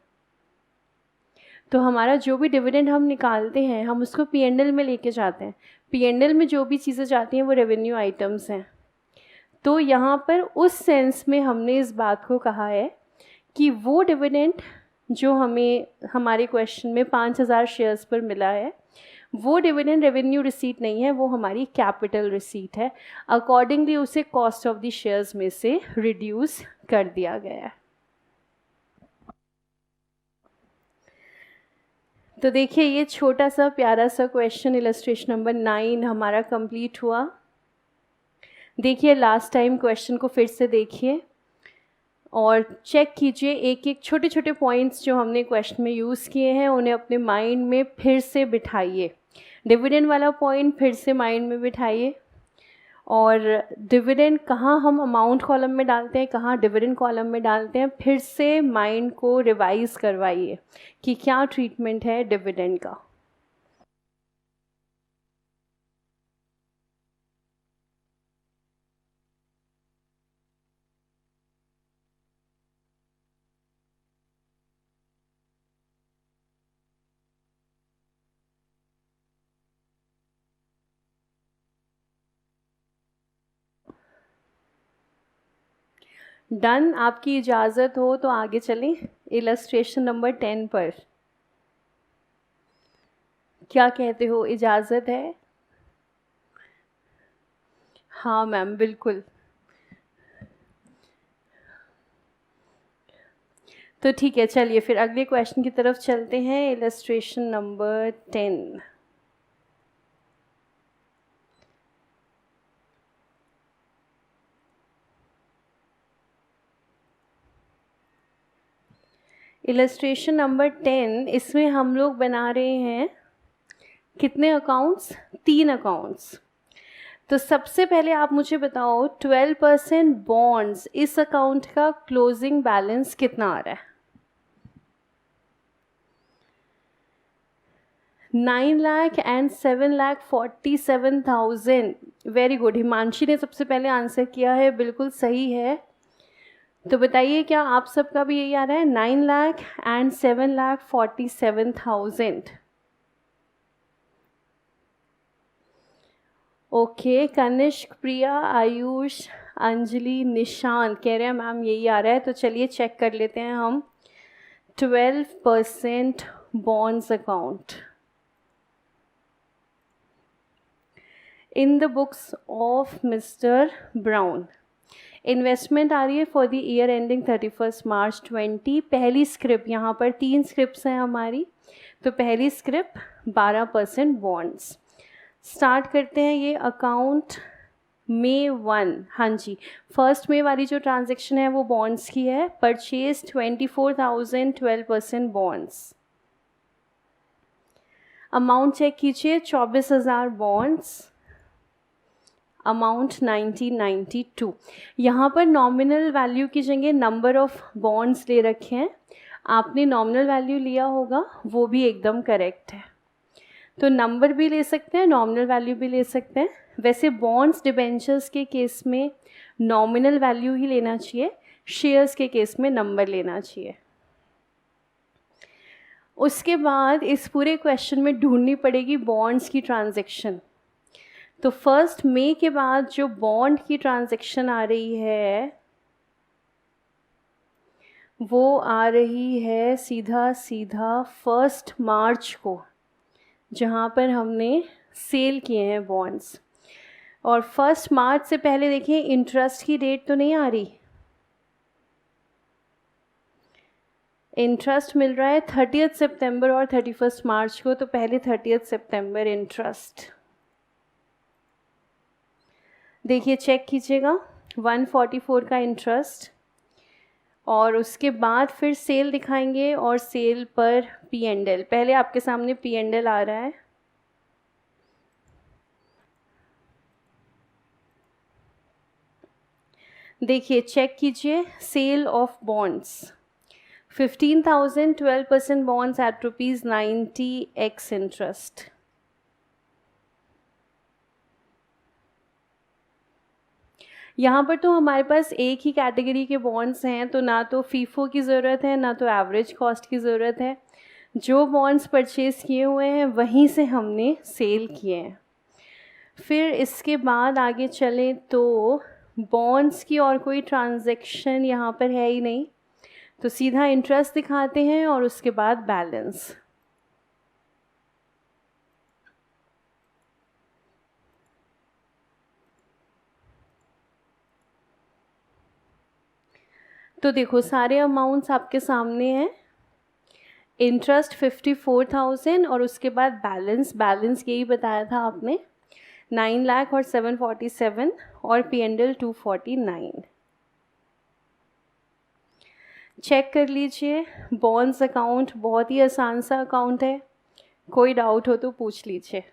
तो हमारा जो भी डिविडेंड हम निकालते हैं हम उसको P&L में लेके जाते हैं। P&L में जो भी चीज़ें जाती हैं वो रेवेन्यू आइटम्स हैं। तो यहाँ पर उस सेंस में हमने इस बात को कहा है कि वो डिविडेंड जो हमें हमारे क्वेश्चन में 5000 शेयर्स पर मिला है, वो डिविडेंड रेवेन्यू रिसीट नहीं है, वो हमारी कैपिटल रिसीट है। अकॉर्डिंगली उसे कॉस्ट ऑफ द शेयर्स में से रिड्यूस कर दिया गया है। तो देखिए ये छोटा सा प्यारा सा क्वेश्चन इलस्ट्रेशन नंबर 9 हमारा कंप्लीट हुआ। देखिए लास्ट टाइम क्वेश्चन को फिर से देखिए और चेक कीजिए, एक एक छोटे छोटे पॉइंट्स जो हमने क्वेश्चन में यूज़ किए हैं उन्हें अपने माइंड में फिर से बिठाइए। डिविडेंड वाला पॉइंट फिर से माइंड में बिठाइए और डिविडेंड कहाँ हम अमाउंट कॉलम में डालते हैं, कहाँ डिविडेंड कॉलम में डालते हैं, फिर से माइंड को रिवाइज करवाइए कि क्या ट्रीटमेंट है डिविडेंड का। डन, आपकी इजाज़त हो तो आगे चलें इलस्ट्रेशन नंबर 10 पर। क्या कहते हो, इजाज़त है? हाँ मैम बिल्कुल। तो ठीक है, चलिए फिर अगले क्वेश्चन की तरफ चलते हैं। Illustration number 10। इलस्ट्रेशन नंबर 10, इसमें हम लोग बना रहे हैं कितने अकाउंट्स, 3 अकाउंट्स। तो सबसे पहले आप मुझे बताओ 12% बॉन्ड्स, इस अकाउंट का क्लोजिंग बैलेंस कितना आ रहा है? 9 lakh and 7,47,000। Very good, Himanshi ने सबसे पहले आंसर किया है, बिल्कुल सही है। तो बताइए क्या आप सबका भी यही आ रहा है? 9 लाख एंड 7,47,000। ओके, कनिष्क, प्रिया, आयुष, अंजलि, निशांत कह रहे हैं मैम यही आ रहा है। तो चलिए चेक कर लेते हैं हम। 12% bonds account in the books of Mr. Brown. Investment आ रही है for the year ending 31 March 20। पहली स्क्रिप्ट, यहाँ पर 3 स्क्रिप्ट्स हैं हमारी। तो पहली स्क्रिप्ट 12% बॉन्ड्स। स्टार्ट करते हैं ये अकाउंट May 1। हाँ जी, फर्स्ट में वाली जो ट्रांजेक्शन है वो बॉन्ड्स की है। Purchase 24,000, 12% bonds. अमाउंट चेक कीजिए, 24,000 बॉन्ड्स, अमाउंट 1992। यहाँ पर नॉमिनल वैल्यू की जगह नंबर ऑफ बॉन्ड्स ले रखे हैं। आपने नॉमिनल वैल्यू लिया होगा, वो भी एकदम करेक्ट है। तो नंबर भी ले सकते हैं, नॉमिनल वैल्यू भी ले सकते हैं। वैसे बॉन्ड्स डिबेंचर्स के केस में नॉमिनल वैल्यू ही लेना चाहिए, शेयर्स के केस में नंबर लेना चाहिए। उसके बाद इस पूरे क्वेश्चन में ढूंढनी पड़ेगी बॉन्ड्स की ट्रांजैक्शन। तो फर्स्ट मई के बाद जो बॉन्ड की ट्रांजैक्शन आ रही है वो आ रही है सीधा सीधा 1 मार्च को, जहाँ पर हमने सेल किए हैं बॉन्ड्स। और 1 मार्च से पहले देखिए इंटरेस्ट की डेट तो नहीं आ रही। इंटरेस्ट मिल रहा है 30 सितंबर और 31 मार्च को, तो पहले 30 सितंबर इंटरेस्ट देखिए, चेक कीजिएगा 144 का इंटरेस्ट। और उसके बाद फिर सेल दिखाएंगे और सेल पर P&L। पहले आपके सामने P&L आ रहा है। देखिए चेक कीजिए, sale of bonds 15,000, 12% bonds at ₹90 ex interest. यहाँ पर तो हमारे पास एक ही कैटेगरी के बॉन्ड्स हैं, तो ना तो फीफो की ज़रूरत है ना तो एवरेज कॉस्ट की ज़रूरत है। जो बॉन्ड्स परचेज़ किए हुए हैं वहीं से हमने सेल किए हैं। फिर इसके बाद आगे चलें तो बॉन्ड्स की और कोई ट्रांजैक्शन यहाँ पर है ही नहीं, तो सीधा इंटरेस्ट दिखाते हैं और उसके बाद बैलेंस। तो देखो सारे अमाउंट्स आपके सामने हैं। इंटरेस्ट 54,000 और उसके बाद बैलेंस यही बताया था आपने 9 लाख और 747 और P&L 249। चेक कर लीजिए, बॉन्ड्स अकाउंट बहुत ही आसान सा अकाउंट है, कोई डाउट हो तो पूछ लीजिए।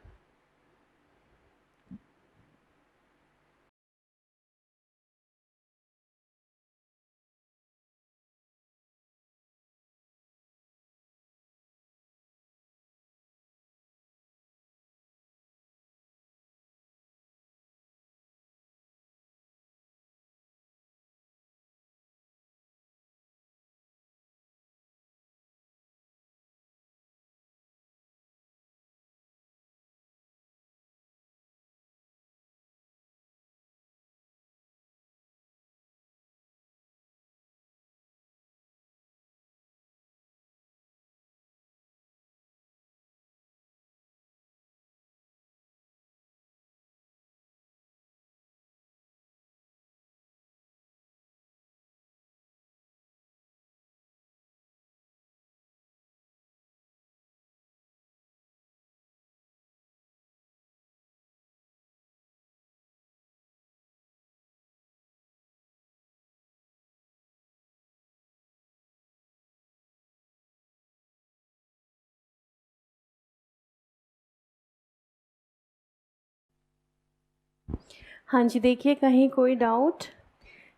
हाँ जी, देखिए कहीं कोई डाउट?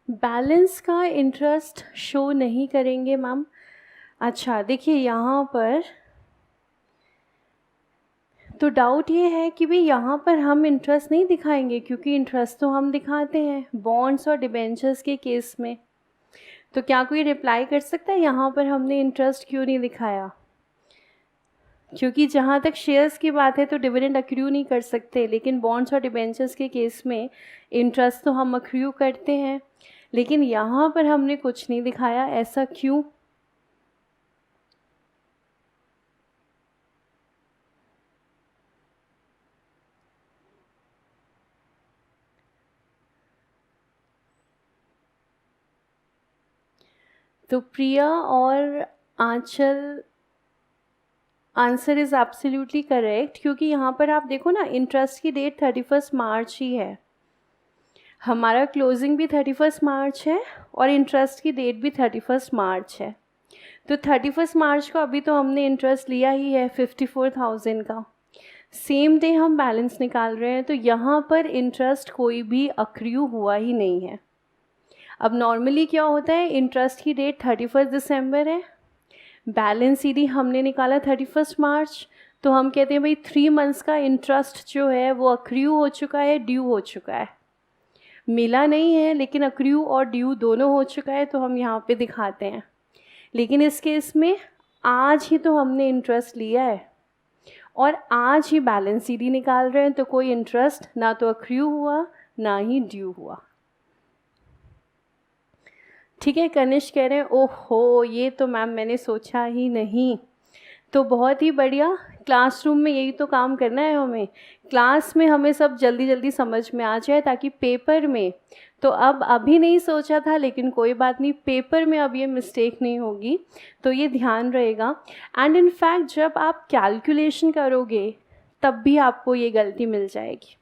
बैलेंस का इंटरेस्ट शो नहीं करेंगे मैम। अच्छा देखिए यहाँ पर तो डाउट ये है कि भाई यहाँ पर हम इंटरेस्ट नहीं दिखाएंगे, क्योंकि इंटरेस्ट तो हम दिखाते हैं बॉन्ड्स और डिबेंचर्स के केस में। तो क्या कोई रिप्लाई कर सकता है यहाँ पर हमने इंटरेस्ट क्यों नहीं दिखाया? क्योंकि जहाँ तक शेयर्स की बात है तो डिविडेंड अक्रू नहीं कर सकते, लेकिन बॉन्ड्स और डिबेंचर्स के केस में इंटरेस्ट तो हम अक्रू करते हैं। लेकिन यहाँ पर हमने कुछ नहीं दिखाया, ऐसा क्यों? तो प्रिया और आंचल, आंसर इज़ एब्सोल्युटली करेक्ट, क्योंकि यहाँ पर आप देखो ना, इंटरेस्ट की डेट 31 मार्च ही है, हमारा क्लोजिंग भी 31 मार्च है और इंटरेस्ट की डेट भी 31 मार्च है। तो 31 मार्च को अभी तो हमने इंटरेस्ट लिया ही है 54,000 का, सेम डे हम बैलेंस निकाल रहे हैं, तो यहाँ पर इंटरेस्ट कोई भी अक्रू हुआ ही नहीं है। अब नॉर्मली क्या होता है, इंटरेस्ट की डेट 31 दिसंबर है, बैलेंस सीडी हमने निकाला 31 मार्च, तो हम कहते हैं भाई 3 मंथ्स का इंटरेस्ट जो है वो अक्रू हो चुका है, ड्यू हो चुका है। मिला नहीं है लेकिन अक्रू और ड्यू दोनों हो चुका है, तो हम यहाँ पे दिखाते हैं। लेकिन इस केस में आज ही तो हमने इंटरेस्ट लिया है और आज ही बैलेंस सीडी निकाल रहे हैं, तो कोई इंटरेस्ट ना तो अक्रू हुआ ना ही ड्यू हुआ। ठीक है, कनिष्क कह रहे हैं ओहो ये तो मैम मैंने सोचा ही नहीं। तो बहुत ही बढ़िया, क्लासरूम में यही तो काम करना है हमें, क्लास में हमें सब जल्दी जल्दी समझ में आ जाए, ताकि पेपर में तो अब अभी नहीं सोचा था लेकिन कोई बात नहीं, पेपर में अब ये मिस्टेक नहीं होगी, तो ये ध्यान रहेगा। एंड इन फैक्ट जब आप कैलकुलेशन करोगे तब भी आपको ये गलती मिल जाएगी।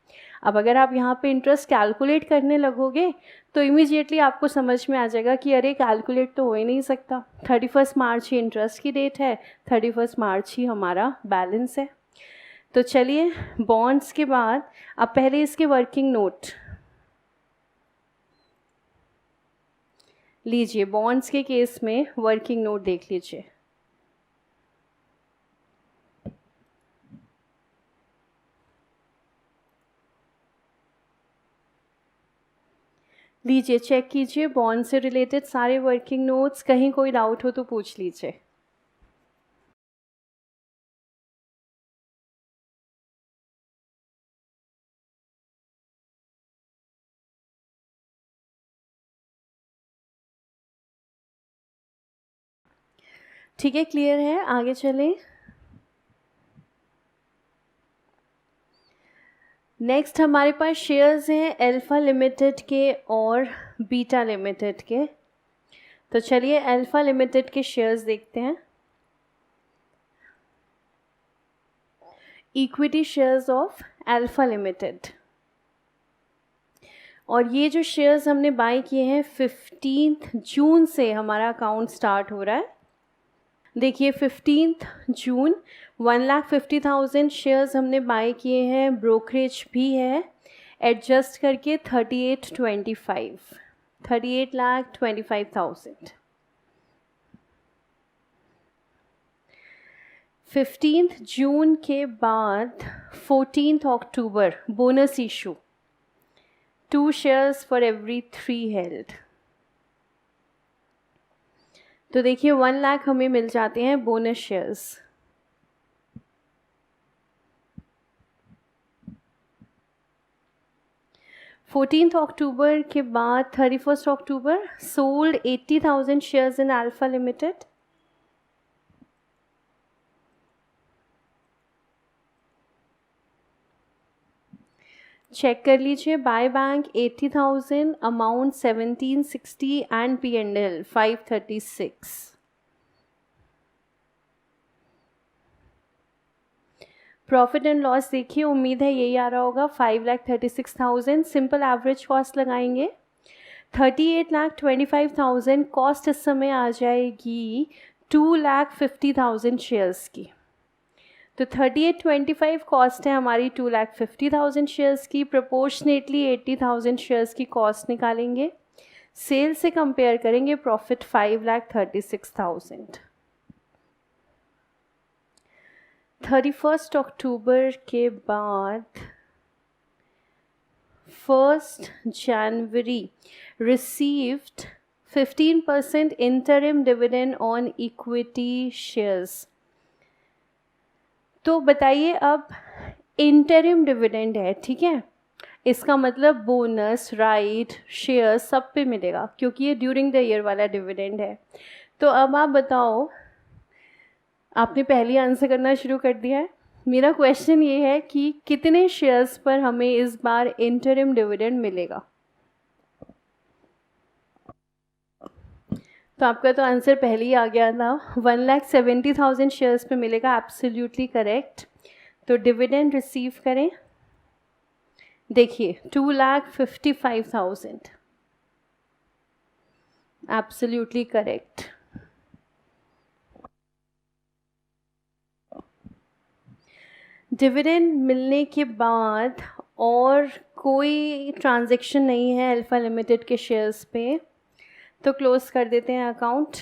अब अगर आप यहाँ पे इंटरेस्ट कैलकुलेट करने लगोगे तो इमीडिएटली आपको समझ में आ जाएगा कि अरे कैलकुलेट तो हो ही नहीं सकता, 31 मार्च ही इंटरेस्ट की डेट है, 31 मार्च ही हमारा बैलेंस है। तो चलिए बॉन्ड्स के बाद अब पहले इसके वर्किंग नोट लीजिए, बॉन्ड्स के केस में वर्किंग नोट देख लीजिए। लीजिए चेक कीजिए बॉन्ड से रिलेटेड सारे वर्किंग नोट्स, कहीं कोई डाउट हो तो पूछ लीजिए। ठीक है, क्लियर है, आगे चलें। नेक्स्ट हमारे पास शेयर्स हैं अल्फा लिमिटेड के और बीटा लिमिटेड के। तो चलिए अल्फा लिमिटेड के शेयर्स देखते हैं। Equity shares of alpha limited, और ये जो शेयर्स हमने बाय किए हैं 15 जून से हमारा अकाउंट स्टार्ट हो रहा है। देखिए 15 जून 1,50,000 शेयर्स हमने बाय किए हैं, ब्रोकरेज भी है, एडजस्ट करके 38,25,000। 15 जून के बाद 14 October bonus issue, 2 shares for every 3 held. तो देखिए 1 लाख हमें मिल जाते हैं बोनस शेयर्स। फोर्टीन्थ अक्टूबर के बाद 31 October sold 80,000 shares in Alpha Limited. Check कर लीजिए, buy bank 80,000, amount 1760 and P&L 536। Profit and loss देखिए, उम्मीद है यही आ रहा होगा, 5,36,000। सिंपल एवरेज कॉस्ट लगाएंगे 38,25,000, कॉस्ट इस समय आ जाएगी 2,50,000 शेयर्स की। तो 3825 कॉस्ट है हमारी 2,50,000 शेयर्स की, प्रोपोर्शनेटली 80,000 शेयर्स की कॉस्ट निकालेंगे, सेल से कंपेयर करेंगे, प्रॉफिट 5,36,000। 31 अक्टूबर के बाद 1 जनवरी received 15% interim dividend on equity shares। तो बताइए, अब इंटरिम डिविडेंड है, ठीक है, इसका मतलब बोनस, राइट, शेयर सब पे मिलेगा क्योंकि ये ड्यूरिंग द ईयर वाला डिविडेंड है। तो अब आप बताओ, आपने पहले आंसर करना शुरू कर दिया है। मेरा क्वेश्चन ये है कि कितने शेयर्स पर हमें इस बार इंटरिम डिविडेंड मिलेगा। तो आपका तो आंसर पहले ही आ गया था, 1,70,000 शेयर्स पे मिलेगा, एब्सोल्युटली करेक्ट। तो डिविडेंड रिसीव करें, देखिए 2,55,000, एब्सोल्युटली करेक्ट। डिविडेंड मिलने के बाद और कोई ट्रांजैक्शन नहीं है अल्फा लिमिटेड के शेयर्स पे, तो क्लोज कर देते हैं account.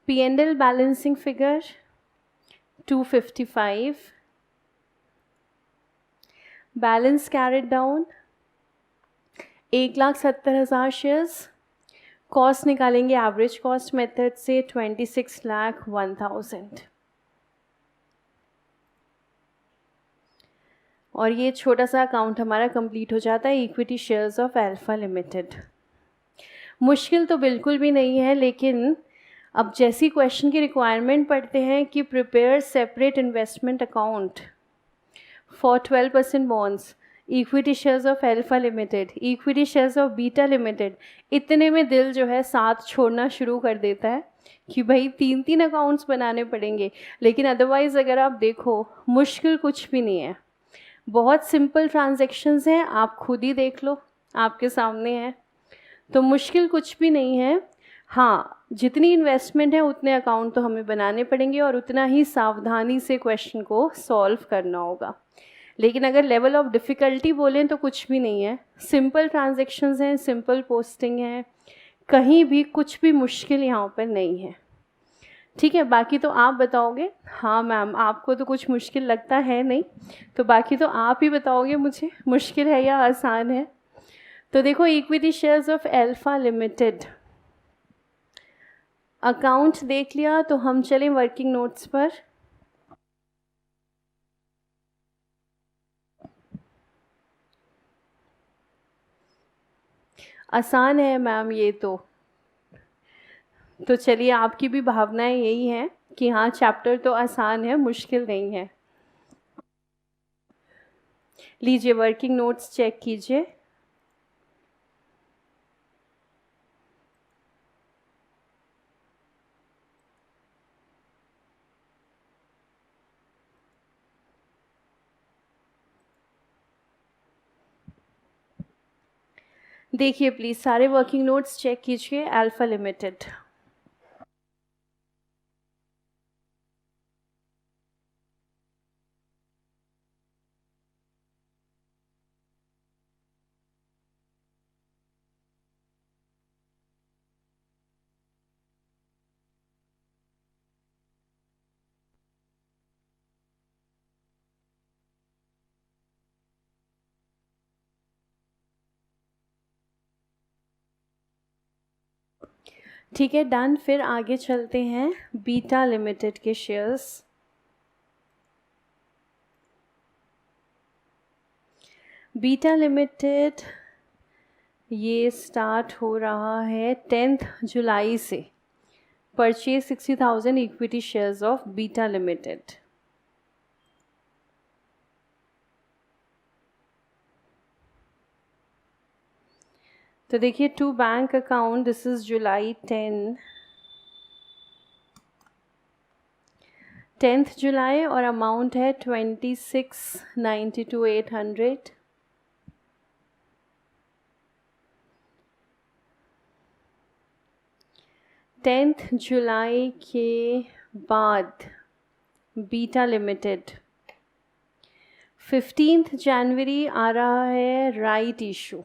P&L balancing figure 255, balance carried down 1,70,000 shares. Cost निकालेंगे एवरेज कॉस्ट मेथड से 26,01,000। और ये छोटा सा अकाउंट हमारा कंप्लीट हो जाता है, equity shares of alpha limited. मुश्किल तो बिल्कुल भी नहीं है, लेकिन अब जैसी क्वेश्चन की रिक्वायरमेंट पढ़ते हैं कि prepare separate investment account for 12% bonds, equity shares of alpha limited, equity shares of beta limited, इतने में दिल जो है साथ छोड़ना शुरू कर देता है कि भाई 3-3 अकाउंट्स बनाने पड़ेंगे। लेकिन अदरवाइज़ अगर आप देखो, मुश्किल कुछ भी नहीं है, बहुत सिंपल ट्रांजैक्शंस हैं, आप खुद ही देख लो, आपके सामने है, तो मुश्किल कुछ भी नहीं है। हाँ, जितनी इन्वेस्टमेंट है उतने अकाउंट तो हमें बनाने पड़ेंगे और उतना ही सावधानी से क्वेश्चन को सॉल्व करना होगा। लेकिन अगर लेवल ऑफ डिफ़िकल्टी बोलें तो कुछ भी नहीं है, सिंपल ट्रांजैक्शंस हैं, सिंपल पोस्टिंग है, कहीं भी कुछ भी मुश्किल यहाँ पर नहीं है, ठीक है। बाकी तो आप बताओगे। हाँ मैम, आपको तो कुछ मुश्किल लगता है नहीं, तो बाकी तो आप ही बताओगे मुझे मुश्किल है या आसान है। तो देखो, equity shares of alpha limited account देख लिया, तो हम चलें वर्किंग नोट्स पर। आसान है मैम ये तो चलिए, आपकी भी भावनाएं यही हैं कि हाँ चैप्टर तो आसान है, मुश्किल नहीं है। लीजिए वर्किंग नोट्स चेक कीजिए। देखिए प्लीज़ सारे वर्किंग नोट्स चेक कीजिए। अल्फा लिमिटेड, ठीक है डन। फिर आगे चलते हैं बीटा लिमिटेड के शेयर्स। बीटा लिमिटेड ये स्टार्ट हो रहा है 10 जुलाई से, purchase 60,000 equity shares of beta limited. तो देखिए to bank account, this is July 10th July और अमाउंट है 26,92,800। टेंथ जुलाई के बाद बीटा लिमिटेड 15th जनवरी आ रहा है राइट इशू।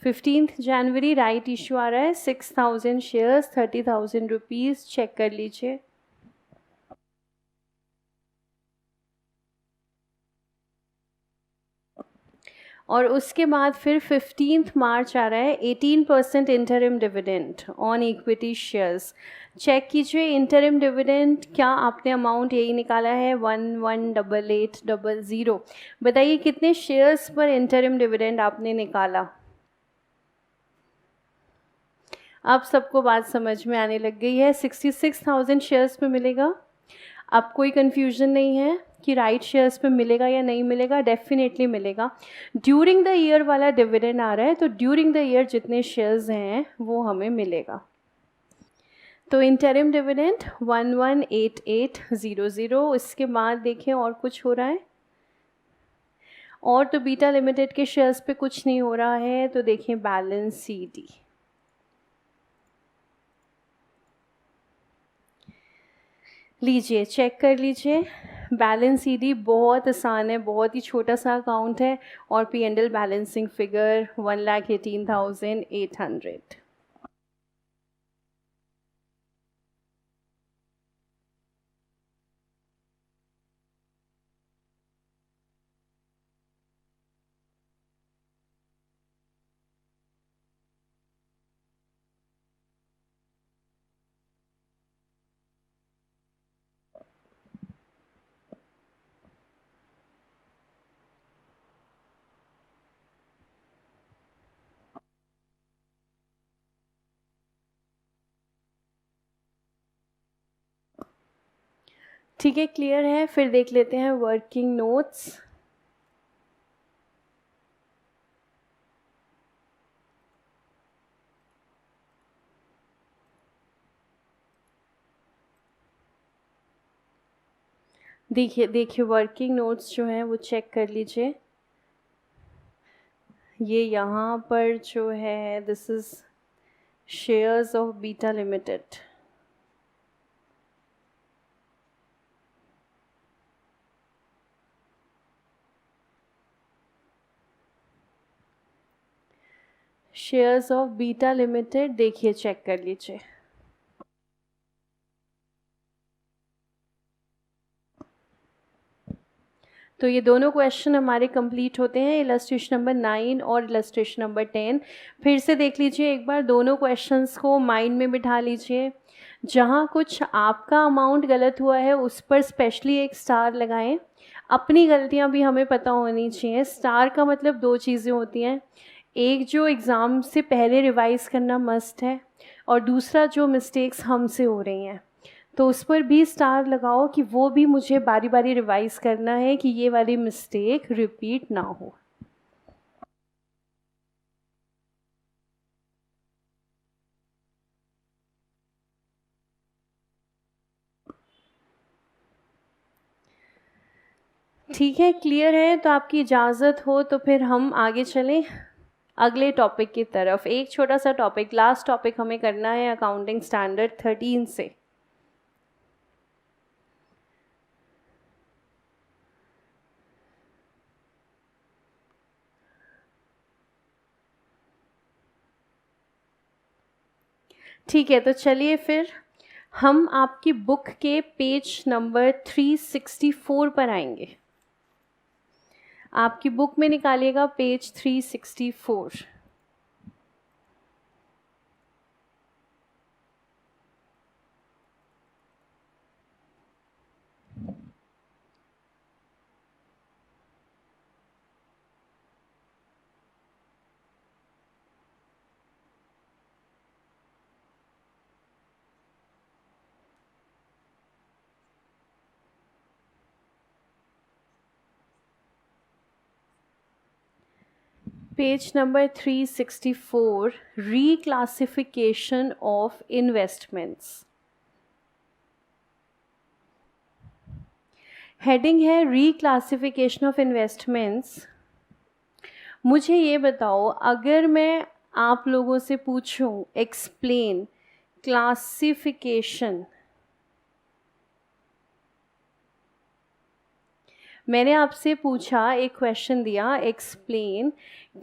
15 जनवरी राइट इशू आ रहा है 6000 शेयर्स 30,000 रुपीज़, चेक कर लीजिए। और उसके बाद फिर 15 मार्च आ रहा है 18% interim dividend on equity shares. Check कीजिए इंटरिम डिविडेंड, क्या आपने अमाउंट यही निकाला है 118800। बताइए कितने शेयर्स पर इंटरिम डिविडेंड आपने निकाला। अब सबको बात समझ में आने लग गई है। 66,000 शेयर्स पे मिलेगा। अब कोई कन्फ्यूजन नहीं है कि राइट शेयर्स पे मिलेगा या नहीं मिलेगा, डेफिनेटली मिलेगा। ड्यूरिंग द ईयर वाला डिविडेंड आ रहा है, तो ड्यूरिंग द ईयर जितने शेयर्स हैं वो हमें मिलेगा। तो इंटरिम डिविडेंड 118800। इसके बाद देखें और कुछ हो रहा है, और तो बीटा लिमिटेड के शेयर्स पे कुछ नहीं हो रहा है। तो देखें बैलेंस CD, लीजिए चेक कर लीजिए। बैलेंस CD बहुत आसान है, बहुत ही छोटा सा अकाउंट है, और P&L बैलेंसिंग फिगर 1,18,800। ठीक है, क्लियर है। फिर देख लेते हैं वर्किंग नोट्स। देखिए वर्किंग नोट्स जो हैं वो चेक कर लीजिए। ये यहाँ पर जो है this is shares of beta limited. Shares of beta limited देखिए चेक कर लीजिए। तो ये दोनों क्वेश्चन हमारे कंप्लीट होते हैं, इलस्ट्रेशन नंबर 9 और इलस्ट्रेशन नंबर 10। फिर से देख लीजिए एक बार, दोनों क्वेश्चंस को माइंड में बिठा लीजिए। जहाँ कुछ आपका अमाउंट गलत हुआ है उस पर स्पेशली एक स्टार लगाएं। अपनी गलतियाँ भी हमें पता होनी चाहिए। स्टार का मतलब दो चीज़ें होती हैं, एक जो एग्ज़ाम से पहले रिवाइज़ करना मस्ट है, और दूसरा जो मिस्टेक्स हमसे हो रही हैं तो उस पर भी स्टार लगाओ कि वो भी मुझे बारी बारी रिवाइज़ करना है कि ये वाली मिस्टेक रिपीट ना हो। ठीक है, क्लियर है। तो आपकी इजाज़त हो तो फिर हम आगे चलें अगले टॉपिक की तरफ। एक छोटा सा टॉपिक, लास्ट टॉपिक हमें करना है अकाउंटिंग स्टैंडर्ड 13 से। ठीक है, तो चलिए फिर हम आपकी बुक के पेज नंबर 364 पर आएंगे। आपकी बुक में निकालिएगा page 364। Page number 364, reclassification of investments। Heading है reclassification of investments। मुझे ये बताओ, अगर मैं आप लोगों से पूछूं एक्सप्लेन क्लासिफिकेशन, मैंने आपसे पूछा, एक क्वेश्चन दिया, एक्सप्लेन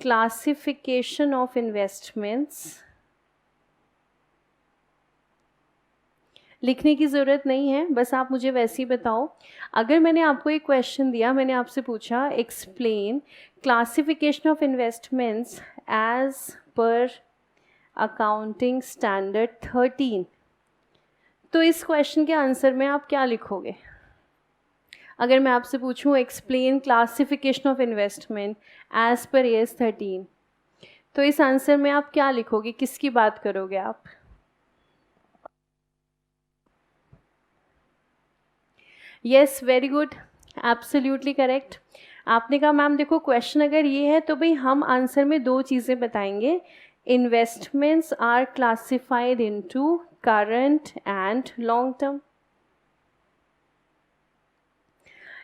क्लासिफिकेशन ऑफ इन्वेस्टमेंट्स। लिखने की ज़रूरत नहीं है, बस आप मुझे वैसे ही बताओ। अगर मैंने आपको एक क्वेश्चन दिया, मैंने आपसे पूछा explain classification of investments as per accounting standard 13, तो इस क्वेश्चन के आंसर में आप क्या लिखोगे? अगर मैं आपसे पूछूं explain classification of investment as per AS 13, तो इस आंसर में आप क्या लिखोगे? किसकी बात करोगे आप? Yes, very good, absolutely correct. आपने कहा मैम देखो क्वेश्चन अगर ये है तो भाई हम आंसर में दो चीज़ें बताएंगे, investments are classified into current and long term.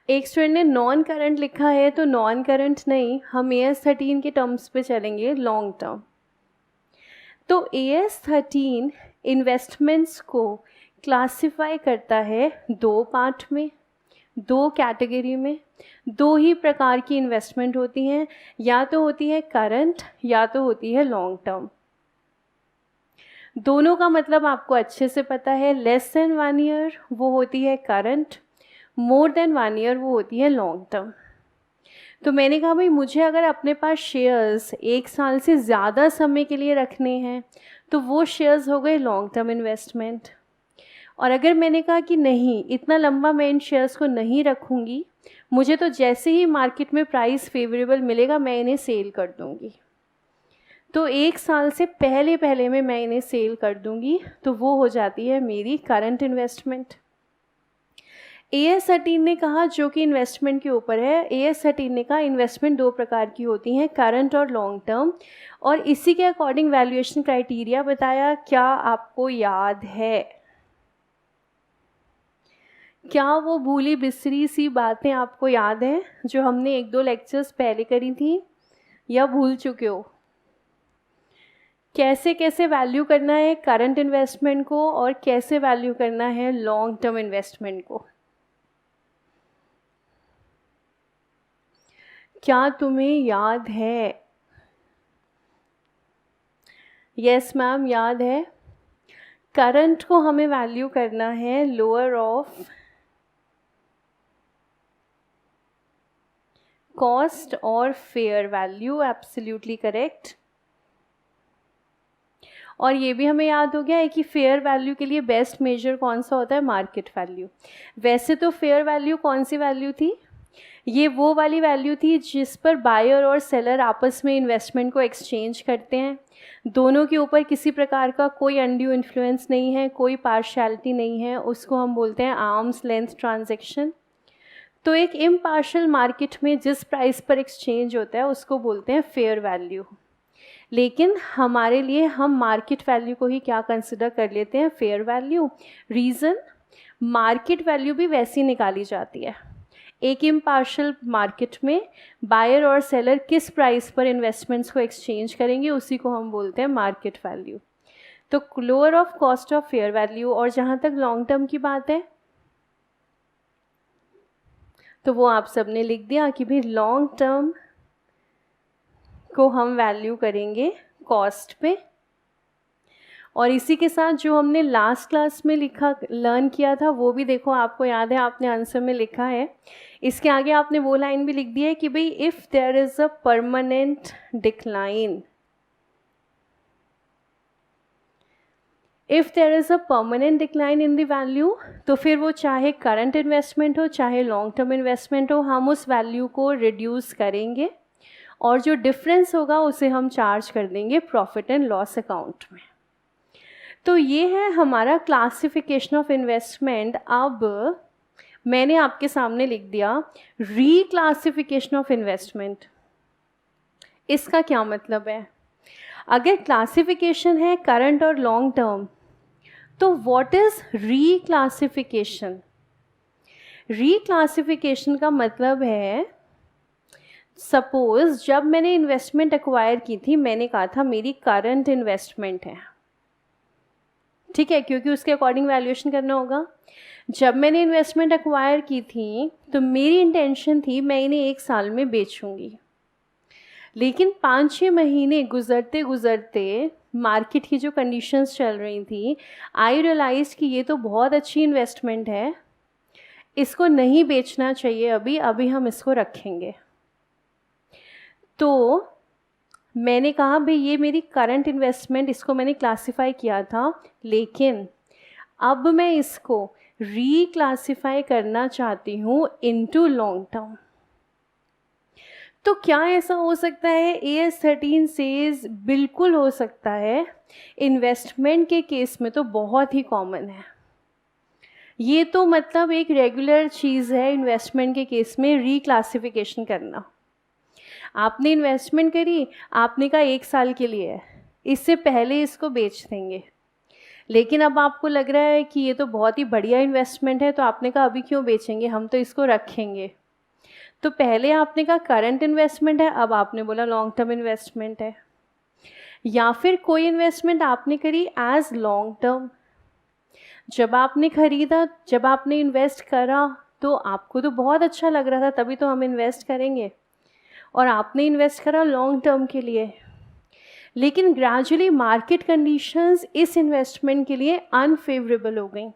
एक स्टूडेंट ने नॉन करंट लिखा है, तो नॉन करंट नहीं, हम AS 13 के टर्म्स पे चलेंगे, लॉन्ग टर्म। तो AS 13 इन्वेस्टमेंट्स को क्लासिफाई करता है दो पार्ट में, दो कैटेगरी में। दो ही प्रकार की इन्वेस्टमेंट होती हैं, या तो होती है करंट या तो होती है लॉन्ग टर्म। दोनों का मतलब आपको अच्छे से पता है, लेस देन 1 ईयर वो होती है करंट, मोर देन 1 ईयर वो होती है लॉन्ग टर्म। तो मैंने कहा भाई मुझे अगर अपने पास शेयर्स 1 साल से ज़्यादा समय के लिए रखने हैं तो वो शेयर्स हो गए लॉन्ग टर्म इन्वेस्टमेंट। और अगर मैंने कहा कि नहीं, इतना लंबा मैं इन शेयर्स को नहीं रखूँगी, मुझे तो जैसे ही मार्केट में प्राइस फेवरेबल मिलेगा मैं इन्हें सेल कर दूँगी, तो 1 साल से पहले में मैं इन्हें सेल कर दूँगी, तो वो हो जाती है मेरी करंट इन्वेस्टमेंट। AS 13 ने कहा, जो कि इन्वेस्टमेंट के ऊपर है, AS 13 ने कहा इन्वेस्टमेंट दो प्रकार की होती हैं, करंट और लॉन्ग टर्म, और इसी के अकॉर्डिंग वैल्यूएशन क्राइटेरिया बताया। क्या आपको याद है? क्या वो भूली बिसरी सी बातें आपको याद हैं जो हमने 1-2 लेक्चर्स पहले करी थी, या भूल चुके हो? कैसे कैसे वैल्यू करना है करंट इन्वेस्टमेंट को और कैसे वैल्यू करना है लॉन्ग टर्म इन्वेस्टमेंट को? क्या तुम्हें याद है? यस मैम, याद है। करंट को हमें वैल्यू करना है लोअर ऑफ कॉस्ट और फेयर वैल्यू, एब्सोल्युटली करेक्ट। और ये भी हमें याद हो गया है कि फेयर वैल्यू के लिए बेस्ट मेजर कौन सा होता है? Market value. वैसे तो फेयर वैल्यू कौन सी वैल्यू थी? ये वो वाली वैल्यू थी जिस पर बायर और सेलर आपस में इन्वेस्टमेंट को एक्सचेंज करते हैं, दोनों के ऊपर किसी प्रकार का कोई अनड्यू इन्फ्लुएंस नहीं है, कोई पार्शियलिटी नहीं है, उसको हम बोलते हैं आर्म्स लेंथ ट्रांजैक्शन। तो एक इम्पार्शियल मार्केट में जिस प्राइस पर एक्सचेंज होता है उसको बोलते हैं फेयर वैल्यू। लेकिन हमारे लिए हम मार्केट वैल्यू को ही क्या कंसिडर कर लेते हैं? Fair value. Reason, market value भी वैसी निकाली जाती है। एक इम्पार्शियल मार्केट में बायर और सेलर किस प्राइस पर इन्वेस्टमेंट्स को एक्सचेंज करेंगे, उसी को हम बोलते हैं मार्केट वैल्यू। तो lower of cost of fair value. और जहाँ तक लॉन्ग टर्म की बात है तो वो आप सब ने लिख दिया कि भाई लॉन्ग टर्म को हम वैल्यू करेंगे कॉस्ट पे। और इसी के साथ जो हमने लास्ट क्लास में लर्न किया था वो भी देखो, आपको याद है, आपने आंसर में लिखा है। इसके आगे आपने वो लाइन भी लिख दी है कि भाई if there is a permanent decline, if there is a permanent decline in the value, तो फिर वो चाहे करंट इन्वेस्टमेंट हो चाहे लॉन्ग टर्म इन्वेस्टमेंट हो, हम उस वैल्यू को रिड्यूस करेंगे और जो डिफरेंस होगा उसे हम चार्ज कर देंगे प्रॉफिट एंड लॉस अकाउंट में। तो ये है हमारा क्लासिफिकेशन ऑफ इन्वेस्टमेंट। अब मैंने आपके सामने लिख दिया रीक्लासिफिकेशन ऑफ इन्वेस्टमेंट। इसका क्या मतलब है? अगर क्लासिफिकेशन है करंट और लॉन्ग टर्म, तो व्हाट इज रीक्लासिफिकेशन? रीक्लासिफिकेशन का मतलब है, सपोज जब मैंने इन्वेस्टमेंट एक्वायर की थी, मैंने कहा था मेरी करंट इन्वेस्टमेंट है, ठीक है, क्योंकि उसके अकॉर्डिंग वैल्यूएशन करना होगा। जब मैंने इन्वेस्टमेंट एक्वायर की थी तो मेरी इंटेंशन थी मैं इन्हें 1 साल में बेचूंगी, लेकिन 5-6 महीने गुजरते गुजरते मार्केट की जो कंडीशंस चल रही थी, आई रियलाइज कि ये तो बहुत अच्छी इन्वेस्टमेंट है, इसको नहीं बेचना चाहिए अभी, अभी हम इसको रखेंगे। तो मैंने कहा भाई ये मेरी करंट इन्वेस्टमेंट, इसको मैंने क्लासिफाई किया था, लेकिन अब मैं इसको रीक्लासिफाई करना चाहती हूँ इनटू लॉन्ग टर्म। तो क्या ऐसा हो सकता है? AS13 सेज बिल्कुल हो सकता है। इन्वेस्टमेंट के केस में तो बहुत ही कॉमन है, ये तो मतलब एक रेगुलर चीज़ है इन्वेस्टमेंट के केस में रीक्लासिफिकेशन करना। आपने इन्वेस्टमेंट करी, आपने कहा 1 साल के लिए है, इससे पहले इसको बेच देंगे, लेकिन अब आपको लग रहा है कि ये तो बहुत ही बढ़िया इन्वेस्टमेंट है, तो आपने कहा अभी क्यों बेचेंगे, हम तो इसको रखेंगे। तो पहले आपने कहा करंट इन्वेस्टमेंट है, अब आपने बोला लॉन्ग टर्म इन्वेस्टमेंट है। या फिर कोई इन्वेस्टमेंट आपने करी एज लॉन्ग टर्म, जब आपने खरीदा, जब आपने इन्वेस्ट करा तो आपको तो बहुत अच्छा लग रहा था, तभी तो हम इन्वेस्ट करेंगे, और आपने इन्वेस्ट करा लॉन्ग टर्म के लिए, लेकिन ग्रेजुअली मार्केट कंडीशंस इस इन्वेस्टमेंट के लिए अनफेवरेबल हो गई,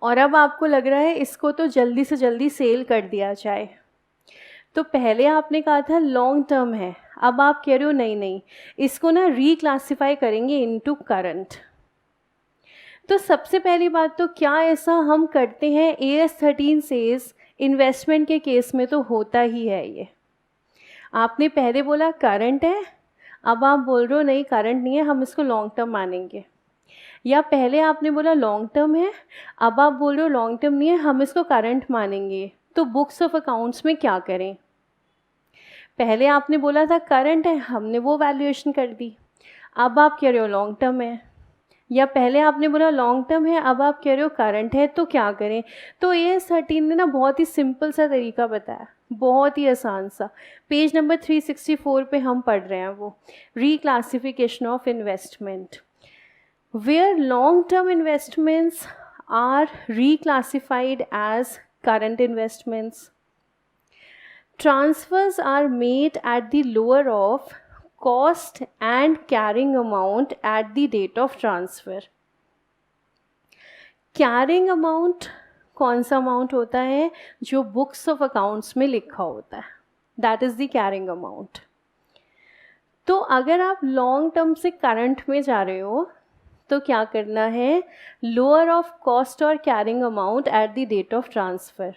और अब आपको लग रहा है इसको तो जल्दी से जल्दी सेल कर दिया जाए। तो पहले आपने कहा था लॉन्ग टर्म है, अब आप कह रहे हो नहीं नहीं, इसको ना रीक्लासिफाई करेंगे इनटू करंट। तो सबसे पहली बात तो क्या ऐसा हम करते हैं? AS13 सेज इन्वेस्टमेंट के केस में तो होता ही है ये। आपने पहले बोला करंट है, अब आप बोल रहे हो नहीं करंट नहीं है, हम इसको लॉन्ग टर्म मानेंगे। या पहले आपने बोला लॉन्ग टर्म है, अब आप बोल रहे हो लॉन्ग टर्म नहीं है, हम इसको करंट मानेंगे। तो बुक्स ऑफ अकाउंट्स में क्या करें? पहले आपने बोला था करंट है, हमने वो वैल्यूएशन कर दी, अब आप कह रहे हो लॉन्ग टर्म है। या पहले आपने बोला लॉन्ग टर्म है, अब आप कह रहे हो करंट है, तो क्या करें? तो AS13 ने ना बहुत ही सिंपल सा तरीका बताया, बहुत ही आसान सा। पेज नंबर 364 पे हम पढ़ रहे हैं वो, reclassification of investment, where long-term investments are reclassified as current investments. Transfers are made at the lower of cost and carrying amount at the date of transfer. Carrying amount कौन सा amount होता है? जो बुक्स ऑफ अकाउंट्स में लिखा होता है, that is the carrying amount. तो अगर आप लॉन्ग टर्म से करंट में जा रहे हो तो क्या करना है? लोअर ऑफ कॉस्ट और carrying amount at the date of transfer.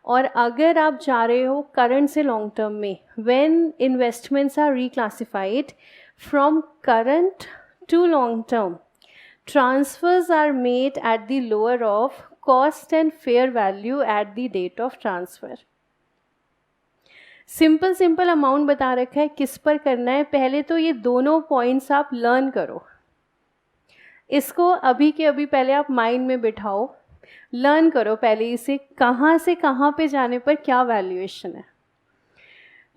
और अगर आप जा रहे हो करंट से लॉन्ग टर्म में, when investments are reclassified from current to long term, transfers are made at the lower of cost and fair value at the date of transfer. Simple simple amount बता रखा है, किस पर करना है। पहले तो ये दोनों पॉइंट्स आप लर्न करो, इसको अभी के अभी पहले आप माइंड में बिठाओ, लर्न करो पहले इसे, कहाँ से कहाँ पे जाने पर क्या वैल्यूएशन है।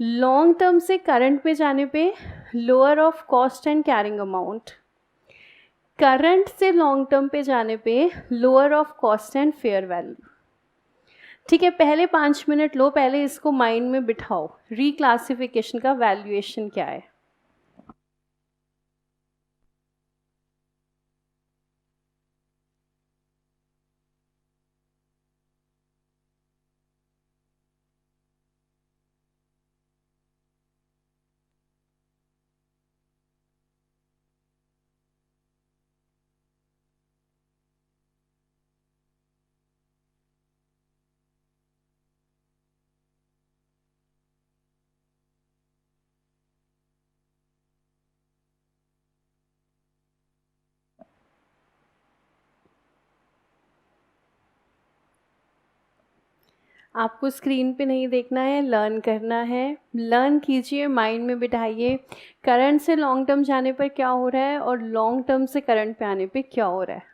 लॉन्ग टर्म से करंट में जाने पे lower of cost and carrying amount, current से लॉन्ग टर्म पे जाने पे lower of cost and fair value. ठीक है, पहले 5 मिनट लो, पहले इसको माइंड में बिठाओ, रीक्लासिफिकेशन का वैल्यूएशन क्या है। आपको स्क्रीन पे नहीं देखना है, लर्न करना है। लर्न कीजिए, माइंड में बिठाइए, करंट से लॉन्ग टर्म जाने पर क्या हो रहा है और लॉन्ग टर्म से करंट पे आने पे क्या हो रहा है।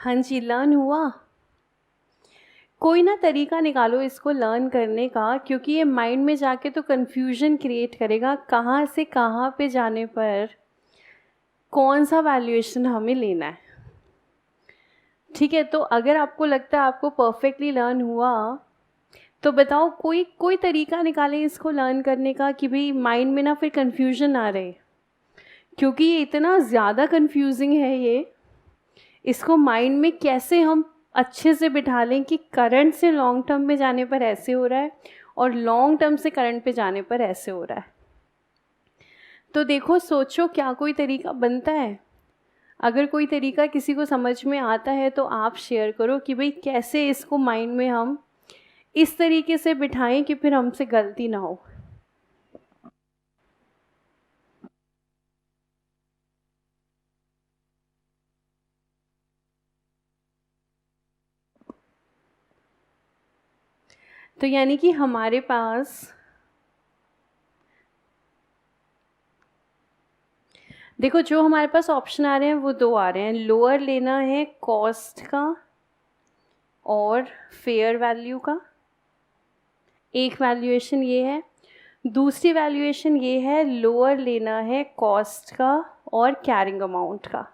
हाँ जी, लर्न हुआ। कोई ना तरीका निकालो इसको लर्न करने का, क्योंकि ये माइंड में जाके तो कन्फ्यूजन क्रिएट करेगा कहाँ से कहाँ पे जाने पर कौन सा वैल्यूएशन हमें लेना है। ठीक है, तो अगर आपको लगता है आपको परफेक्टली लर्न हुआ तो बताओ कोई कोई तरीका निकालें इसको लर्न करने का कि भाई माइंड में ना फिर कन्फ्यूजन ना रहे, क्योंकि ये इतना ज़्यादा कन्फ्यूजिंग है। ये इसको माइंड में कैसे हम अच्छे से बिठा लें कि करंट से लॉन्ग टर्म में जाने पर ऐसे हो रहा है और लॉन्ग टर्म से करंट पे जाने पर ऐसे हो रहा है। तो देखो, सोचो क्या कोई तरीका बनता है। अगर कोई तरीका किसी को समझ में आता है तो आप शेयर करो कि भाई कैसे इसको माइंड में हम इस तरीके से बिठाएं कि फिर हमसे गलती ना हो। तो यानी कि हमारे पास देखो, जो हमारे पास ऑप्शन आ रहे हैं वो दो आ रहे हैं। लोअर लेना है कॉस्ट का और फेयर वैल्यू का, एक वैल्यूएशन ये है। दूसरी वैल्यूएशन ये है, लोअर लेना है कॉस्ट का और कैरिंग अमाउंट का।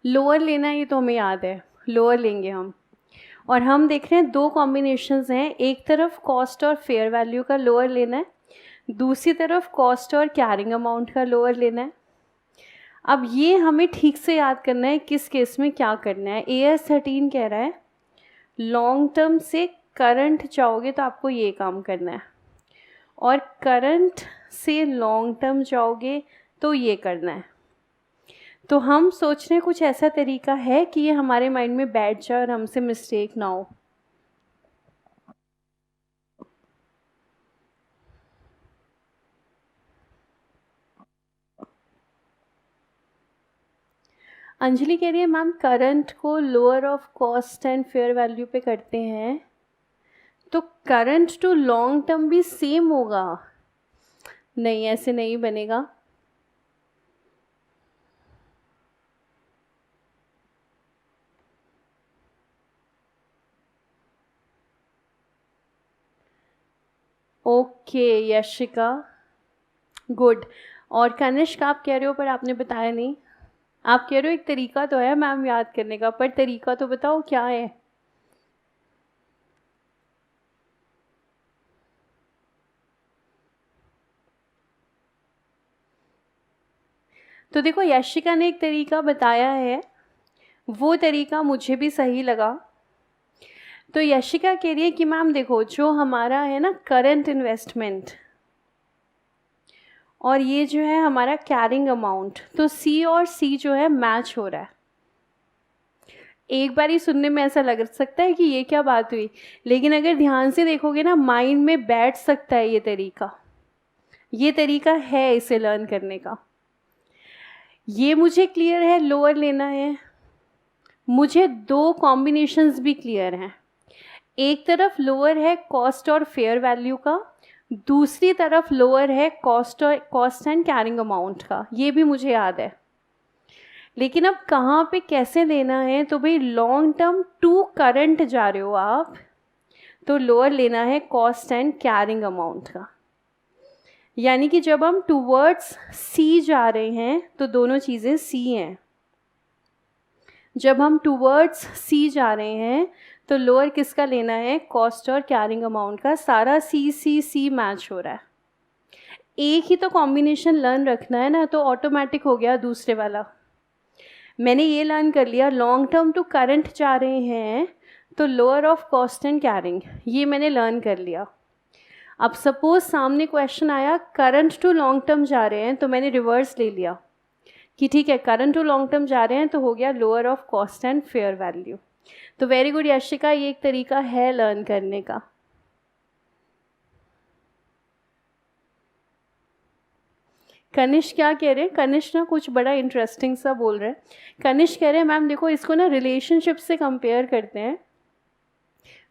लोअर लेना है ये तो हमें याद है, लोअर लेंगे हम। और हम देख रहे हैं दो कॉम्बिनेशंस हैं, एक तरफ कॉस्ट और फेयर वैल्यू का लोअर लेना है, दूसरी तरफ कॉस्ट और कैरिंग अमाउंट का लोअर लेना है। अब ये हमें ठीक से याद करना है किस केस में क्या करना है। AS 13 कह रहा है लॉन्ग टर्म से करंट जाओगे तो आपको ये काम करना है, और करंट से लॉन्ग टर्म जाओगे तो ये करना है। तो हम सोच रहे हैं कुछ ऐसा तरीका है कि ये हमारे माइंड में बैठ जाए और हमसे मिस्टेक ना हो। अंजलि कह रही है मैम करंट को lower of cost and fair value पे करते हैं तो करंट टू लॉन्ग टर्म भी सेम होगा। नहीं, ऐसे नहीं बनेगा। Okay Yashika, good. और कनिष्क आप कह रहे हो पर आपने बताया नहीं। आप कह रहे हो एक तरीका तो है मैम याद करने का, पर तरीका तो बताओ क्या है। तो देखो, यशिका ने एक तरीका बताया है, वो तरीका मुझे भी सही लगा। तो यशिका कह रही है कि मैम देखो, जो हमारा है ना करंट इन्वेस्टमेंट और ये जो है हमारा कैरिंग अमाउंट, तो C और C जो है मैच हो रहा है। एक बार ही सुनने में ऐसा लग सकता है कि ये क्या बात हुई, लेकिन अगर ध्यान से देखोगे ना माइंड में बैठ सकता है ये तरीका। ये तरीका है इसे लर्न करने का। ये मुझे क्लियर है लोअर लेना है, मुझे दो कॉम्बिनेशंस भी क्लियर हैं। एक तरफ लोअर है कॉस्ट और फेयर वैल्यू का, दूसरी तरफ लोअर है कॉस्ट एंड कैरिंग अमाउंट का, ये भी मुझे याद है। लेकिन अब कहाँ पे कैसे लेना है, तो भाई लॉन्ग टर्म टू करंट जा रहे हो आप तो लोअर लेना है कॉस्ट एंड कैरिंग अमाउंट का। यानी कि जब हम टूवर्ड्स C जा रहे हैं तो दोनों चीज़ें C हैं। जब हम टूवर्ड्स C जा रहे हैं तो लोअर किसका लेना है, कॉस्ट और कैरिंग अमाउंट का। सारा C मैच हो रहा है। एक ही तो कॉम्बिनेशन लर्न रखना है ना, तो ऑटोमेटिक हो गया दूसरे वाला। मैंने ये लर्न कर लिया, लॉन्ग टर्म टू करंट जा रहे हैं तो lower of cost and carrying, ये मैंने लर्न कर लिया। अब सपोज सामने क्वेश्चन आया करंट टू लॉन्ग टर्म जा रहे हैं, तो मैंने रिवर्स ले लिया कि ठीक है करंट टू लॉन्ग टर्म जा रहे हैं तो हो गया lower of cost and fair value. तो वेरी गुड यशिका, ये एक तरीका है लर्न करने का। कनिष्क क्या कह रहे हैं, कनिष्क ना कुछ बड़ा इंटरेस्टिंग सा बोल रहे हैं। कनिष्क कह रहे हैं मैम देखो, इसको ना रिलेशनशिप से कंपेयर करते हैं।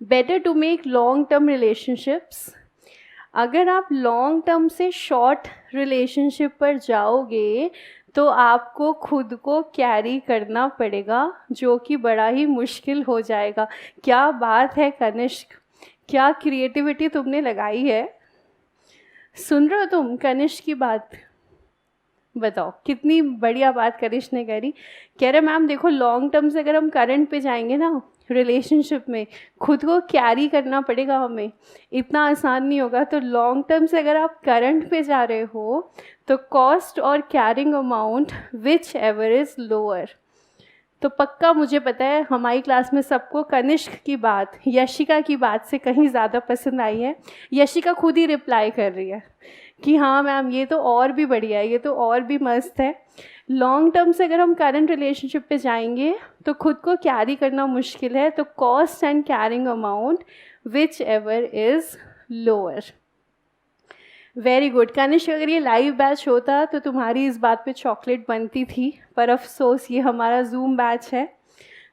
Better to make long term relationships, अगर आप लॉन्ग टर्म से शॉर्ट रिलेशनशिप पर जाओगे तो आपको खुद को कैरी करना पड़ेगा, जो कि बड़ा ही मुश्किल हो जाएगा। क्या बात है कनिष्क, क्या क्रिएटिविटी तुमने लगाई है। सुन रहे हो तुम कनिष्क की बात? बताओ कितनी बढ़िया बात करिश ने करी। कह रहे मैम देखो लॉन्ग टर्म से अगर हम करंट पे जाएंगे ना रिलेशनशिप में, खुद को कैरी करना पड़ेगा हमें, इतना आसान नहीं होगा। तो लॉन्ग टर्म से अगर आप करंट पे जा रहे हो तो कॉस्ट और carrying amount whichever is lower. तो पक्का मुझे पता है हमारी क्लास में सबको कनिष्क की बात यशिका की बात से कहीं ज़्यादा पसंद आई है। यशिका खुद ही रिप्लाई कर रही है कि हाँ मैम ये तो और भी बढ़िया है, ये तो और भी मस्त है। लॉन्ग टर्म से अगर हम करंट रिलेशनशिप पे जाएंगे तो खुद को कैरी करना मुश्किल है, तो cost and carrying amount whichever is lower. Very good Kanishk, अगर ये लाइव बैच होता तो तुम्हारी इस बात पे चॉकलेट बनती थी, पर अफसोस ये हमारा जूम बैच है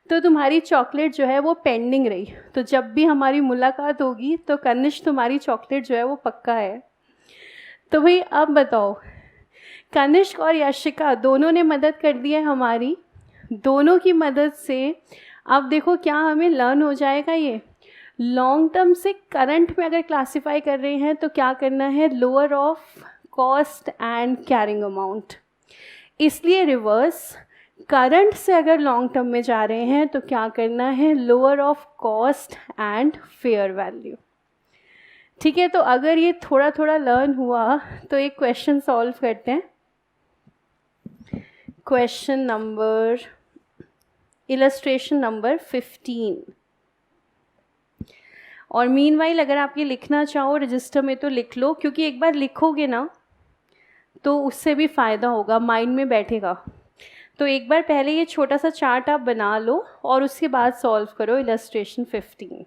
तो तुम्हारी चॉकलेट जो है वो पेंडिंग रही। तो जब भी हमारी मुलाकात होगी तो कनिष्क तुम्हारी चॉकलेट जो है वो पक्का है। तो भाई अब बताओ, कनिष्क और यशिका दोनों ने मदद कर दी है हमारी, दोनों की मदद से अब देखो क्या हमें लर्न हो जाएगा। ये लॉन्ग टर्म से करंट में अगर क्लासिफाई कर रहे हैं तो क्या करना है, lower of cost and carrying amount. इसलिए रिवर्स, करंट से अगर लॉन्ग टर्म में जा रहे हैं तो क्या करना है, lower of cost and fair value. ठीक है, तो अगर ये थोड़ा थोड़ा लर्न हुआ तो एक क्वेश्चन सॉल्व करते हैं। Question number illustration number 15। और मीनवाइल अगर आप ये लिखना चाहो रजिस्टर में तो लिख लो, क्योंकि एक बार लिखोगे ना तो उससे भी फ़ायदा होगा, माइंड में बैठेगा। तो एक बार पहले ये छोटा सा चार्ट आप बना लो और उसके बाद सॉल्व करो इलस्ट्रेशन 15।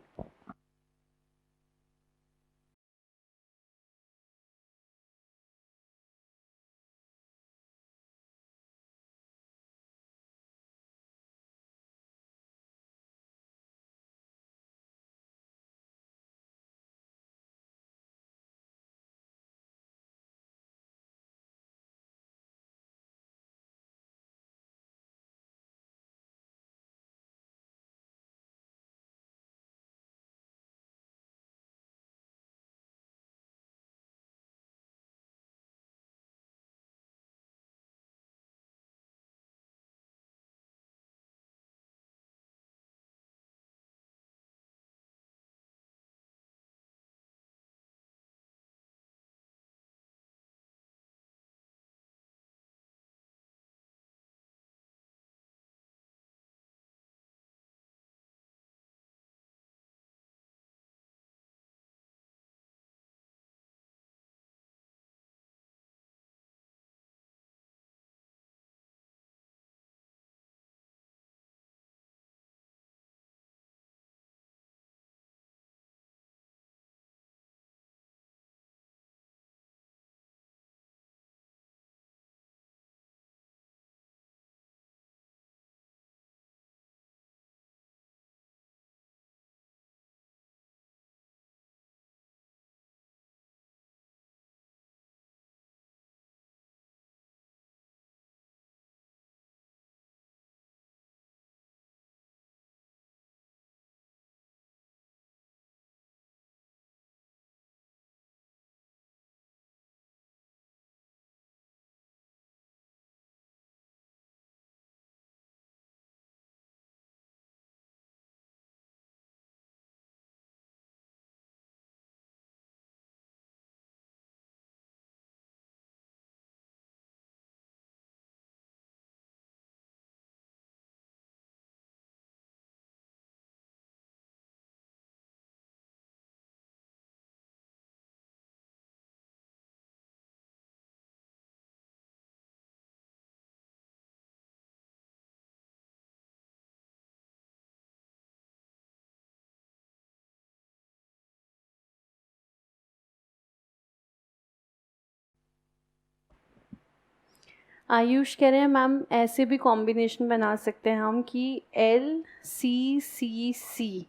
आयुष कह रहे हैं मैम ऐसे भी कॉम्बिनेशन बना सकते हैं हम कि LCCC,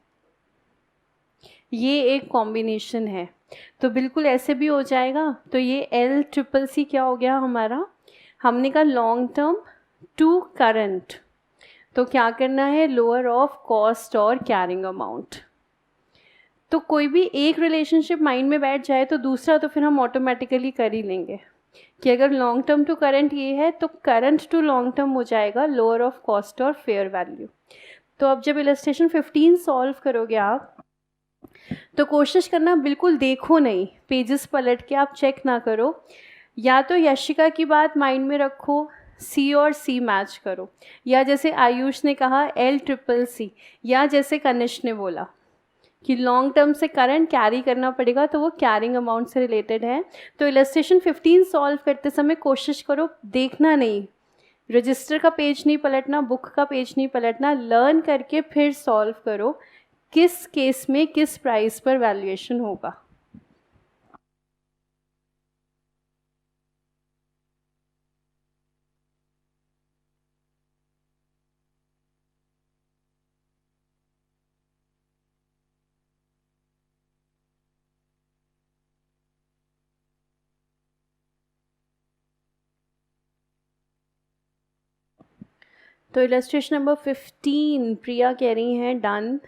ये एक कॉम्बिनेशन है, तो बिल्कुल ऐसे भी हो जाएगा। तो ये L CCC क्या हो गया हमारा, हमने कहा लॉन्ग टर्म टू करंट, तो क्या करना है, लोअर ऑफ कॉस्ट और कैरिंग अमाउंट। तो कोई भी एक रिलेशनशिप माइंड में बैठ जाए तो दूसरा तो फिर हम ऑटोमेटिकली कर ही लेंगे, कि अगर लॉन्ग टर्म टू करंट ये है तो करंट टू लॉन्ग टर्म हो जाएगा लोअर ऑफ कॉस्ट और फेयर वैल्यू। तो अब जब इलस्ट्रेशन 15 सॉल्व करोगे आप, तो कोशिश करना बिल्कुल देखो नहीं, पेजेस पलट के आप चेक ना करो, या तो यशिका की बात माइंड में रखो, सी और सी मैच करो, या जैसे आयुष ने कहा LCCC, या जैसे कनिष्क ने बोला कि लॉन्ग टर्म से करंट कैरी करना पड़ेगा, तो वो कैरिंग अमाउंट से रिलेटेड है। तो इलस्ट्रेशन 15 सॉल्व करते समय कोशिश करो देखना नहीं, रजिस्टर का पेज नहीं पलटना, बुक का पेज नहीं पलटना, लर्न करके फिर सॉल्व करो किस केस में किस प्राइस पर वैल्यूएशन होगा। तो इलस्ट्रेशन नंबर 15 प्रिया कह रही हैं डन।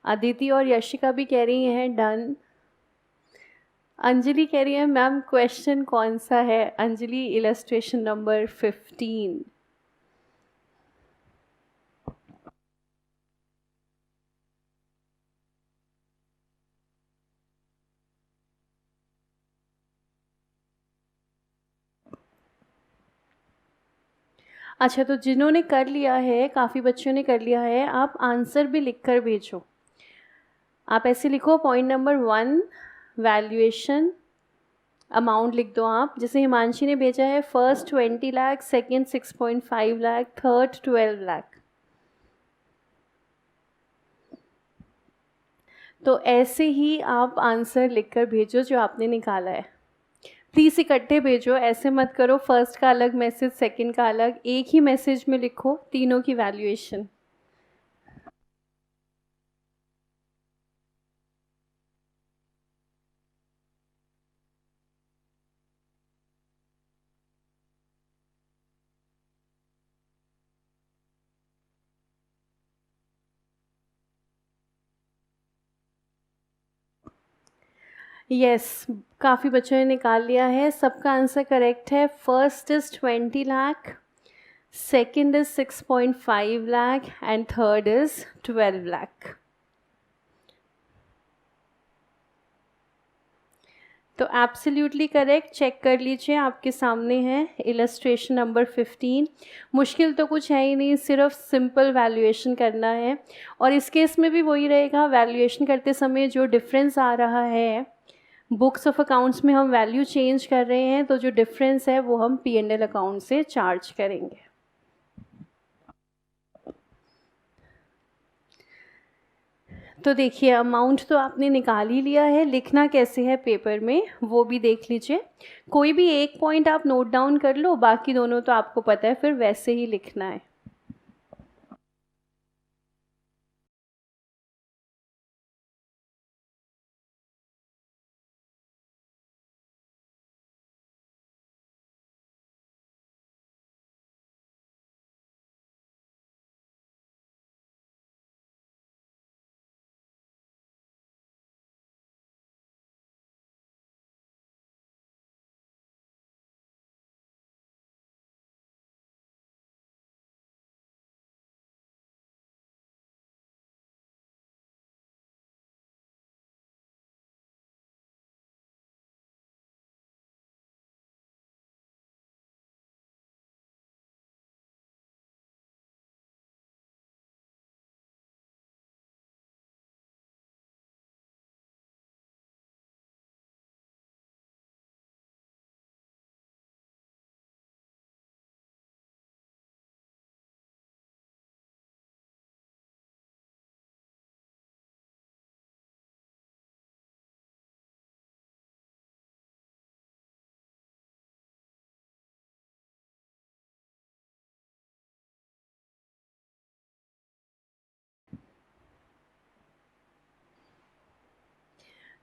अदिति और यशिका भी कह रही हैं डन। अंजलि कह रही है मैम क्वेश्चन कौन सा है, अंजलि इलस्ट्रेशन नंबर 15। अच्छा, तो जिन्होंने कर लिया है, काफ़ी बच्चों ने कर लिया है, आप आंसर भी लिख कर भेजो। आप ऐसे लिखो पॉइंट नंबर 1 वैल्यूएशन अमाउंट लिख दो आप, जैसे हिमांशी ने भेजा है first 20 lakh, second 6.5 lakh, third 12 lakh. तो ऐसे ही आप आंसर लिखकर भेजो जो आपने निकाला है। प्लीज़ इकट्ठे भेजो, ऐसे मत करो फर्स्ट का अलग मैसेज सेकंड का अलग, एक ही मैसेज में लिखो तीनों की वैल्यूएशन। यस, काफ़ी बच्चों ने निकाल लिया है, सबका आंसर करेक्ट है। First is 20 lakh, second is 6.5 lakh and third is 12 lakh. तो एब्सोल्युटली करेक्ट, चेक कर लीजिए, आपके सामने है इलस्ट्रेशन नंबर 15। मुश्किल तो कुछ है ही नहीं, सिर्फ सिंपल वैल्यूएशन करना है। और इस केस में भी वही रहेगा, वैल्यूएशन करते समय जो डिफरेंस आ रहा है, बुक्स ऑफ अकाउंट्स में हम वैल्यू चेंज कर रहे हैं, तो जो डिफरेंस है वो हम P&L अकाउंट से चार्ज करेंगे। तो देखिए अमाउंट तो आपने निकाल ही लिया है, लिखना कैसे है पेपर में वो भी देख लीजिए। कोई भी एक पॉइंट आप नोट डाउन कर लो, बाकी दोनों तो आपको पता है फिर वैसे ही लिखना है।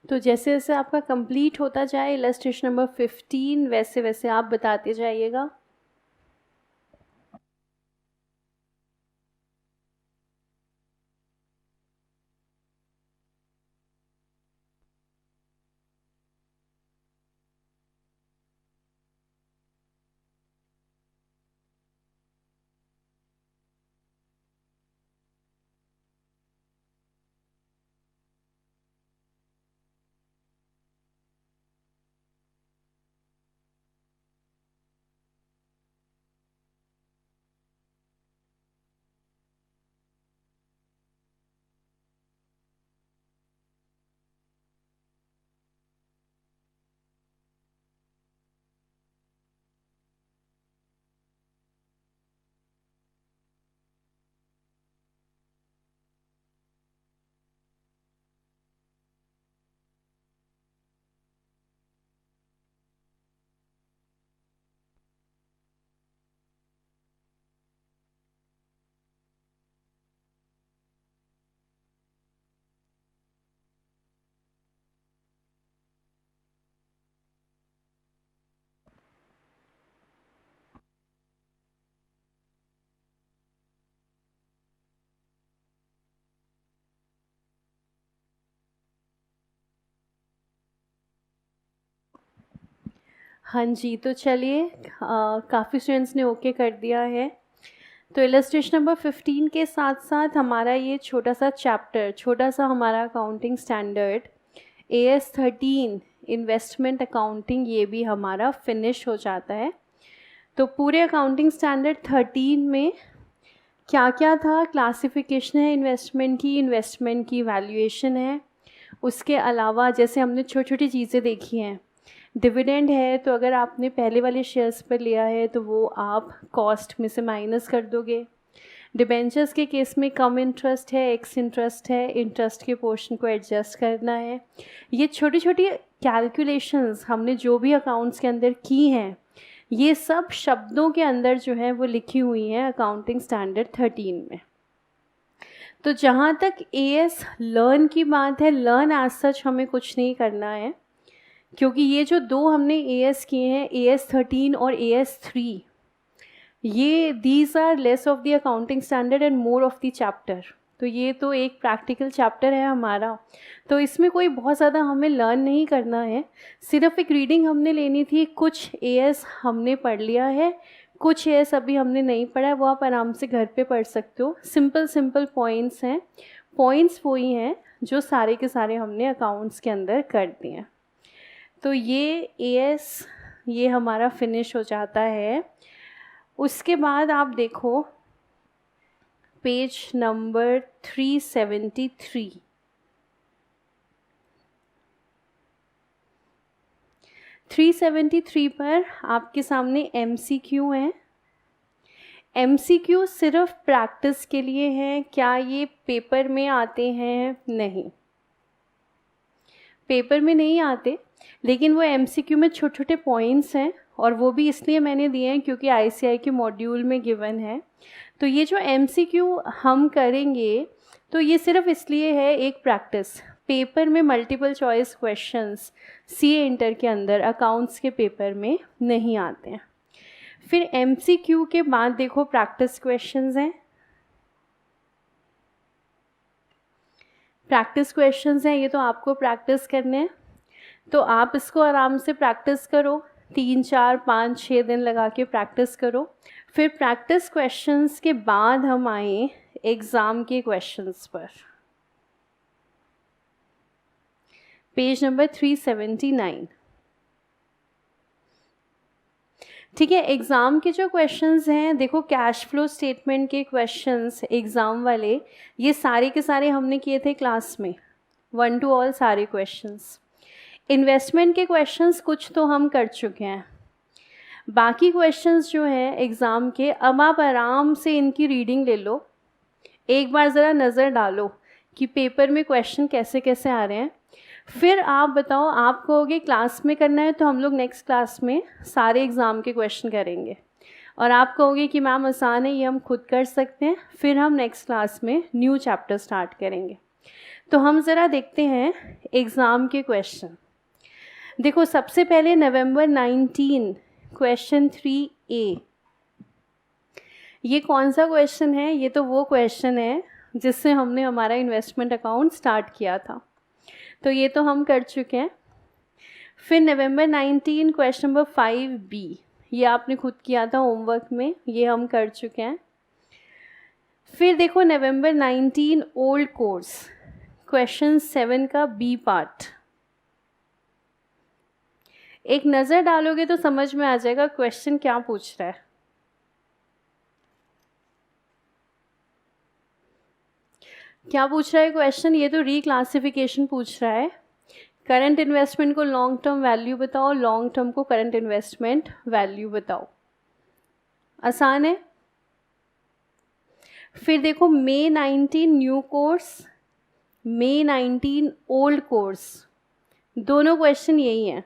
तो जैसे जैसे आपका कंप्लीट होता जाए इलस्ट्रेशन नंबर 15, वैसे वैसे आप बताते जाइएगा। हाँ जी, तो चलिए काफ़ी स्टूडेंट्स ने ओके कर दिया है। तो इलस्ट्रेशन नंबर 15 के साथ साथ हमारा ये छोटा सा चैप्टर, छोटा सा हमारा accounting standard AS 13 investment accounting, ये भी हमारा फिनिश हो जाता है। तो पूरे अकाउंटिंग स्टैंडर्ड 13 में क्या क्या था, क्लासिफिकेशन है इन्वेस्टमेंट की वैल्यूएशन है, उसके अलावा जैसे हमने छोटी छोटी चीज़ें देखी हैं, डिविडेंड है, तो अगर आपने पहले वाले शेयर्स पर लिया है तो वो आप कॉस्ट में से माइनस कर दोगे। डिबेंचर्स के केस में कम इंटरेस्ट है, एक्स इंटरेस्ट है, इंटरेस्ट के पोर्शन को एडजस्ट करना है। ये छोटी छोटी कैलकुलेशंस हमने जो भी अकाउंट्स के अंदर की हैं, ये सब शब्दों के अंदर जो है वो लिखी हुई हैं अकाउंटिंग स्टैंडर्ड 13 में। तो जहाँ तक AS लर्न की बात है, लर्न एज सच हमें कुछ नहीं करना है, क्योंकि ये जो दो हमने AS किए हैं, AS 13 और AS 3, ये these are less of the accounting standard and more of the chapter. तो ये तो एक प्रैक्टिकल चैप्टर है हमारा, तो इसमें कोई बहुत ज़्यादा हमें लर्न नहीं करना है, सिर्फ एक रीडिंग हमने लेनी थी। कुछ AS हमने पढ़ लिया है, कुछ AS अभी हमने नहीं पढ़ा है, वो आप आराम से घर पे पढ़ सकते हो। सिंपल सिंपल पॉइंट्स हैं, पॉइंट्स वही हैं जो सारे के सारे हमने अकाउंट्स के अंदर कर दिए हैं। तो ये AS ये हमारा फिनिश हो जाता है। उसके बाद आप देखो पेज नंबर 373, 373 पर आपके सामने MCQ है। MCQ सिर्फ प्रैक्टिस के लिए है, क्या ये पेपर में आते हैं? नहीं, पेपर में नहीं आते, लेकिन वो MCQ में छोटे छोटे पॉइंट्स हैं, और वो भी इसलिए मैंने दिए हैं क्योंकि ICI के मॉड्यूल में गिवन है। तो ये जो MCQ हम करेंगे, तो ये सिर्फ इसलिए है एक प्रैक्टिस। पेपर में multiple choice questions CA inter के अंदर अकाउंट्स के पेपर में नहीं आते हैं। फिर MCQ के बाद देखो प्रैक्टिस क्वेश्चंस हैं, प्रैक्टिस क्वेश्चंस हैं, ये तो आपको प्रैक्टिस करने हैं, तो आप इसको आराम से प्रैक्टिस करो, 3, 4, 5, 6 दिन लगा के प्रैक्टिस करो। फिर प्रैक्टिस क्वेश्चंस के बाद हम आए एग्ज़ाम के क्वेश्चंस पर, पेज नंबर 379। ठीक है, एग्ज़ाम के जो क्वेश्चंस हैं, देखो कैश फ्लो स्टेटमेंट के क्वेश्चंस एग्ज़ाम वाले, ये सारे के सारे हमने किए थे क्लास में, 1 to all सारे क्वेश्चंस। इन्वेस्टमेंट के क्वेश्चंस कुछ तो हम कर चुके हैं, बाकी क्वेश्चंस जो हैं एग्ज़ाम के, अब आप आराम से इनकी रीडिंग ले लो, एक बार ज़रा नज़र डालो कि पेपर में क्वेश्चन कैसे कैसे आ रहे हैं। फिर आप बताओ, आप कहोगे क्लास में करना है तो हम लोग नेक्स्ट क्लास में सारे एग्ज़ाम के क्वेश्चन करेंगे, और आप कहोगे कि मैम आसान है, ये हम खुद कर सकते हैं, फिर हम नेक्स्ट क्लास में न्यू चैप्टर स्टार्ट करेंगे। तो हम ज़रा देखते हैं एग्ज़ाम के क्वेश्चन। देखो सबसे पहले नवंबर 19 क्वेश्चन 3A, ये कौन सा क्वेश्चन है? ये तो वो क्वेश्चन है जिससे हमने हमारा इन्वेस्टमेंट अकाउंट स्टार्ट किया था, तो ये तो हम कर चुके हैं। फिर नवंबर 19 क्वेश्चन नंबर 5B, ये आपने खुद किया था होमवर्क में, ये हम कर चुके हैं। फिर देखो नवंबर 19 ओल्ड कोर्स क्वेश्चन 7 का B पार्ट, एक नज़र डालोगे तो समझ में आ जाएगा क्वेश्चन क्या पूछ रहा है। क्या पूछ रहा है क्वेश्चन? ये तो रीक्लासिफिकेशन पूछ रहा है। करंट इन्वेस्टमेंट को लॉन्ग टर्म वैल्यू बताओ, लॉन्ग टर्म को करंट इन्वेस्टमेंट वैल्यू बताओ। आसान है। फिर देखो May 19 new course, May 19 old course, दोनों क्वेश्चन यही हैं।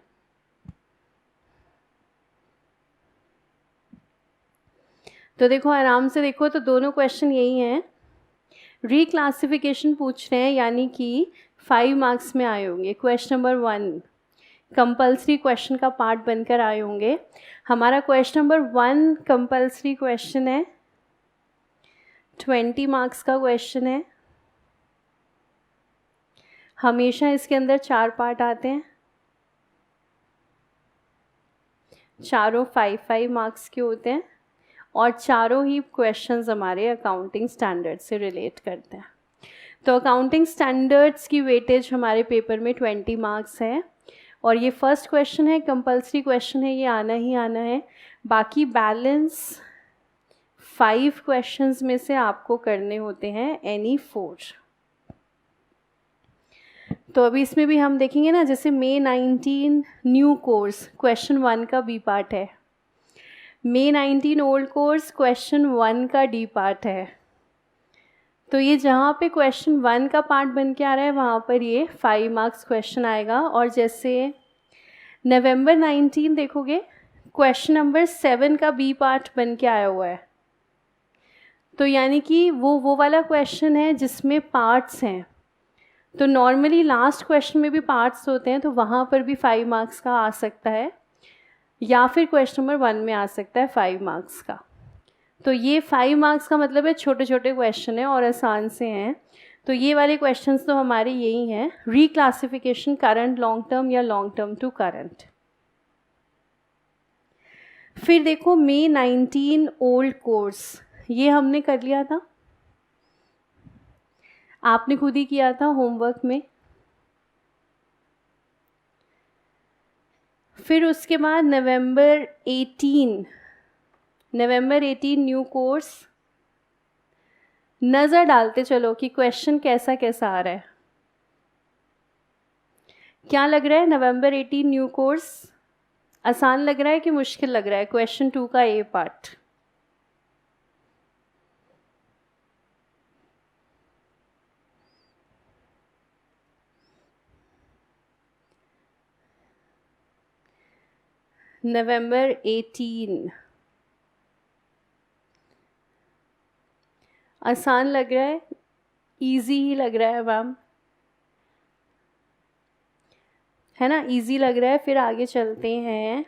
तो देखो आराम से देखो, तो दोनों क्वेश्चन यही हैं। रीक्लासिफिकेशन पूछ रहे हैं, यानी कि 5 मार्क्स में आए होंगे। क्वेश्चन नंबर 1 कंपल्सरी क्वेश्चन का पार्ट बनकर आए होंगे। हमारा क्वेश्चन नंबर 1 कंपल्सरी क्वेश्चन है, 20 मार्क्स का क्वेश्चन है। हमेशा इसके अंदर 4 पार्ट आते हैं, चारों 5-5 मार्क्स के होते हैं, और चारों ही क्वेश्चंस हमारे अकाउंटिंग स्टैंडर्ड से रिलेट करते हैं। तो अकाउंटिंग स्टैंडर्ड्स की वेटेज हमारे पेपर में 20 मार्क्स है, और ये फर्स्ट क्वेश्चन है, कंपल्सरी क्वेश्चन है, ये आना ही आना है। बाकी बैलेंस 5 क्वेश्चंस में से आपको करने होते हैं एनी 4। तो अभी इसमें भी हम देखेंगे ना, जैसे May 19 न्यू कोर्स क्वेश्चन 1 का B पार्ट है, May 19 ओल्ड कोर्स क्वेश्चन 1 का D पार्ट है। तो ये जहाँ पे क्वेश्चन 1 का पार्ट बन के आ रहा है वहाँ पर ये 5 मार्क्स क्वेश्चन आएगा। और जैसे नवंबर 19 देखोगे, क्वेश्चन नंबर 7 का B पार्ट बन के आया हुआ है, तो यानी कि वो वाला क्वेश्चन है जिसमें पार्ट्स हैं। तो नॉर्मली लास्ट क्वेश्चन में भी पार्ट्स होते हैं, तो वहाँ पर भी 5 मार्क्स का आ सकता है, या फिर क्वेश्चन नंबर 1 में आ सकता है 5 मार्क्स का। तो ये 5 मार्क्स का मतलब है छोटे छोटे क्वेश्चन है और आसान से हैं। तो ये वाले क्वेश्चंस तो हमारे यही हैं, रीक्लासिफिकेशन करंट लॉन्ग टर्म या लॉन्ग टर्म टू करंट। फिर देखो May 19 ओल्ड कोर्स, ये हमने कर लिया था, आपने खुद ही किया था होमवर्क में। फिर उसके बाद नवंबर 18 न्यू कोर्स, नज़र डालते चलो कि क्वेश्चन कैसा कैसा आ रहा है। क्या लग रहा है नवंबर 18 न्यू कोर्स? आसान लग रहा है कि मुश्किल लग रहा है? क्वेश्चन 2 का A पार्ट। नवंबर 18 आसान लग रहा है, इजी ही लग रहा है मैम, है ना? इजी लग रहा है। फिर आगे चलते हैं।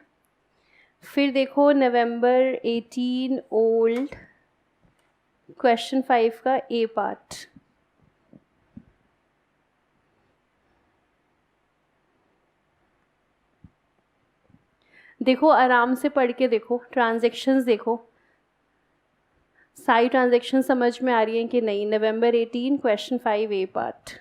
फिर देखो नवंबर 18 ओल्ड क्वेश्चन 5 का A पार्ट। देखो आराम से पढ़ के देखो, ट्रांजैक्शंस देखो, सारी ट्रांजैक्शन समझ में आ रही हैं कि नहीं। नवंबर 18 क्वेश्चन 5 A पार्ट।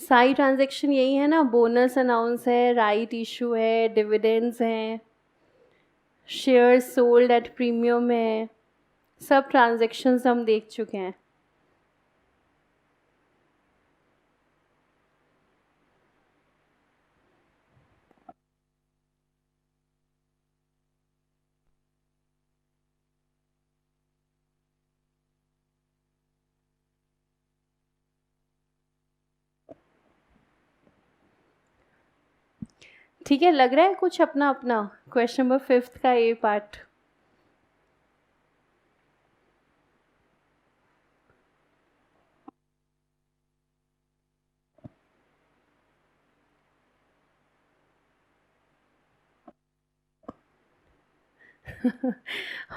सारी ट्रांजैक्शन यही है ना, बोनस अनाउंस है, राइट इशू है, डिविडेंड्स हैं, शेयर्स सोल्ड एट प्रीमियम है, सब ट्रांजैक्शंस हम देख चुके हैं। ठीक है, लग रहा है कुछ अपना अपना। क्वेश्चन नंबर 5 का ए पार्ट।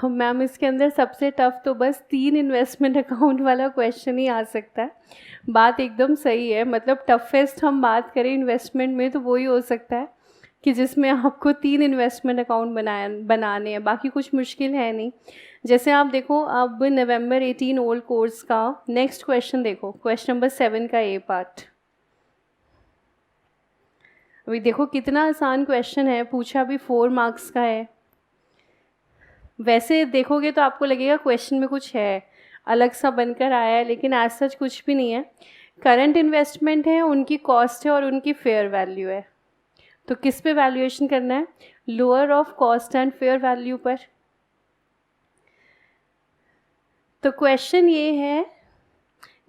मैम इसके अंदर सबसे टफ तो बस 3 इन्वेस्टमेंट अकाउंट वाला क्वेश्चन ही आ सकता है। बात एकदम सही है, मतलब टफेस्ट हम बात करें इन्वेस्टमेंट में तो वही हो सकता है कि जिसमें आपको 3 इन्वेस्टमेंट अकाउंट बनाने हैं, बाकी कुछ मुश्किल है नहीं। जैसे आप देखो, अब नवंबर 18 ओल्ड कोर्स का नेक्स्ट क्वेश्चन देखो, क्वेश्चन नंबर 7 का ए पार्ट। अभी देखो कितना आसान क्वेश्चन है, पूछा भी 4 मार्क्स का है। वैसे देखोगे तो आपको लगेगा क्वेश्चन में कुछ है, अलग सा बनकर आया है, लेकिन एज सच कुछ भी नहीं है। करंट इन्वेस्टमेंट है, उनकी कॉस्ट है और उनकी फेयर वैल्यू है। तो किस पे वैल्यूएशन करना है? Lower of cost and fair value पर। तो क्वेश्चन ये है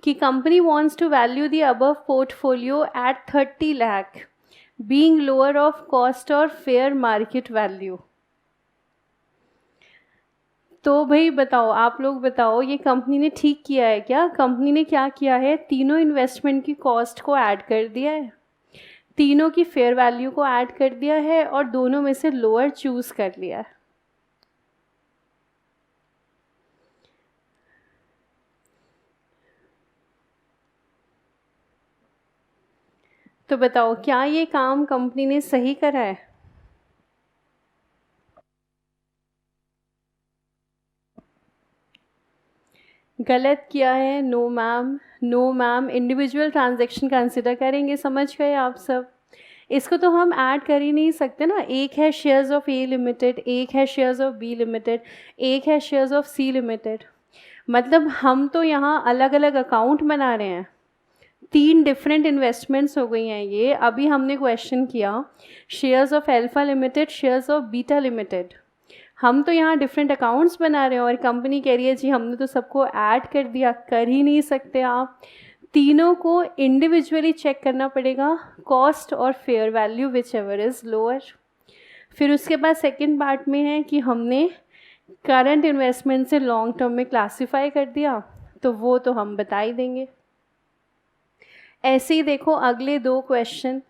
कि company wants to value the above portfolio at 30 lakh being lower of cost और फेयर मार्केट वैल्यू। तो भाई बताओ, आप लोग बताओ, ये कंपनी ने ठीक किया है क्या? कंपनी ने क्या किया है, तीनों इन्वेस्टमेंट की कॉस्ट को ऐड कर दिया है, तीनों की फेयर वैल्यू को ऐड कर दिया है और दोनों में से लोअर चूज कर लिया है। तो बताओ क्या ये काम कंपनी ने सही करा है? गलत किया है? No ma'am, no ma'am. Individual transaction consider करेंगे, समझ गए आप सब। इसको तो हम ऐड कर ही नहीं सकते ना। एक है शेयर्स ऑफ ए लिमिटेड, एक है शेयर्स ऑफ बी लिमिटेड, एक है शेयर्स ऑफ सी लिमिटेड। मतलब हम तो यहाँ अलग अलग अकाउंट बना रहे हैं, 3 डिफरेंट इन्वेस्टमेंट्स हो गई हैं ये। अभी हमने क्वेश्चन किया shares of alpha limited, shares of beta limited. हम तो यहाँ डिफरेंट अकाउंट्स बना रहे हैं और कंपनी कह रही है जी हमने तो सबको ऐड कर दिया। कर ही नहीं सकते आप, तीनों को इंडिविजुअली चेक करना पड़ेगा, कॉस्ट और fair value whichever is lower. फिर उसके बाद सेकेंड पार्ट में है कि हमने करंट इन्वेस्टमेंट से लॉन्ग टर्म में क्लासीफाई कर दिया, तो वो तो हम बता ही देंगे। ऐसे ही देखो अगले 2 क्वेश्चन।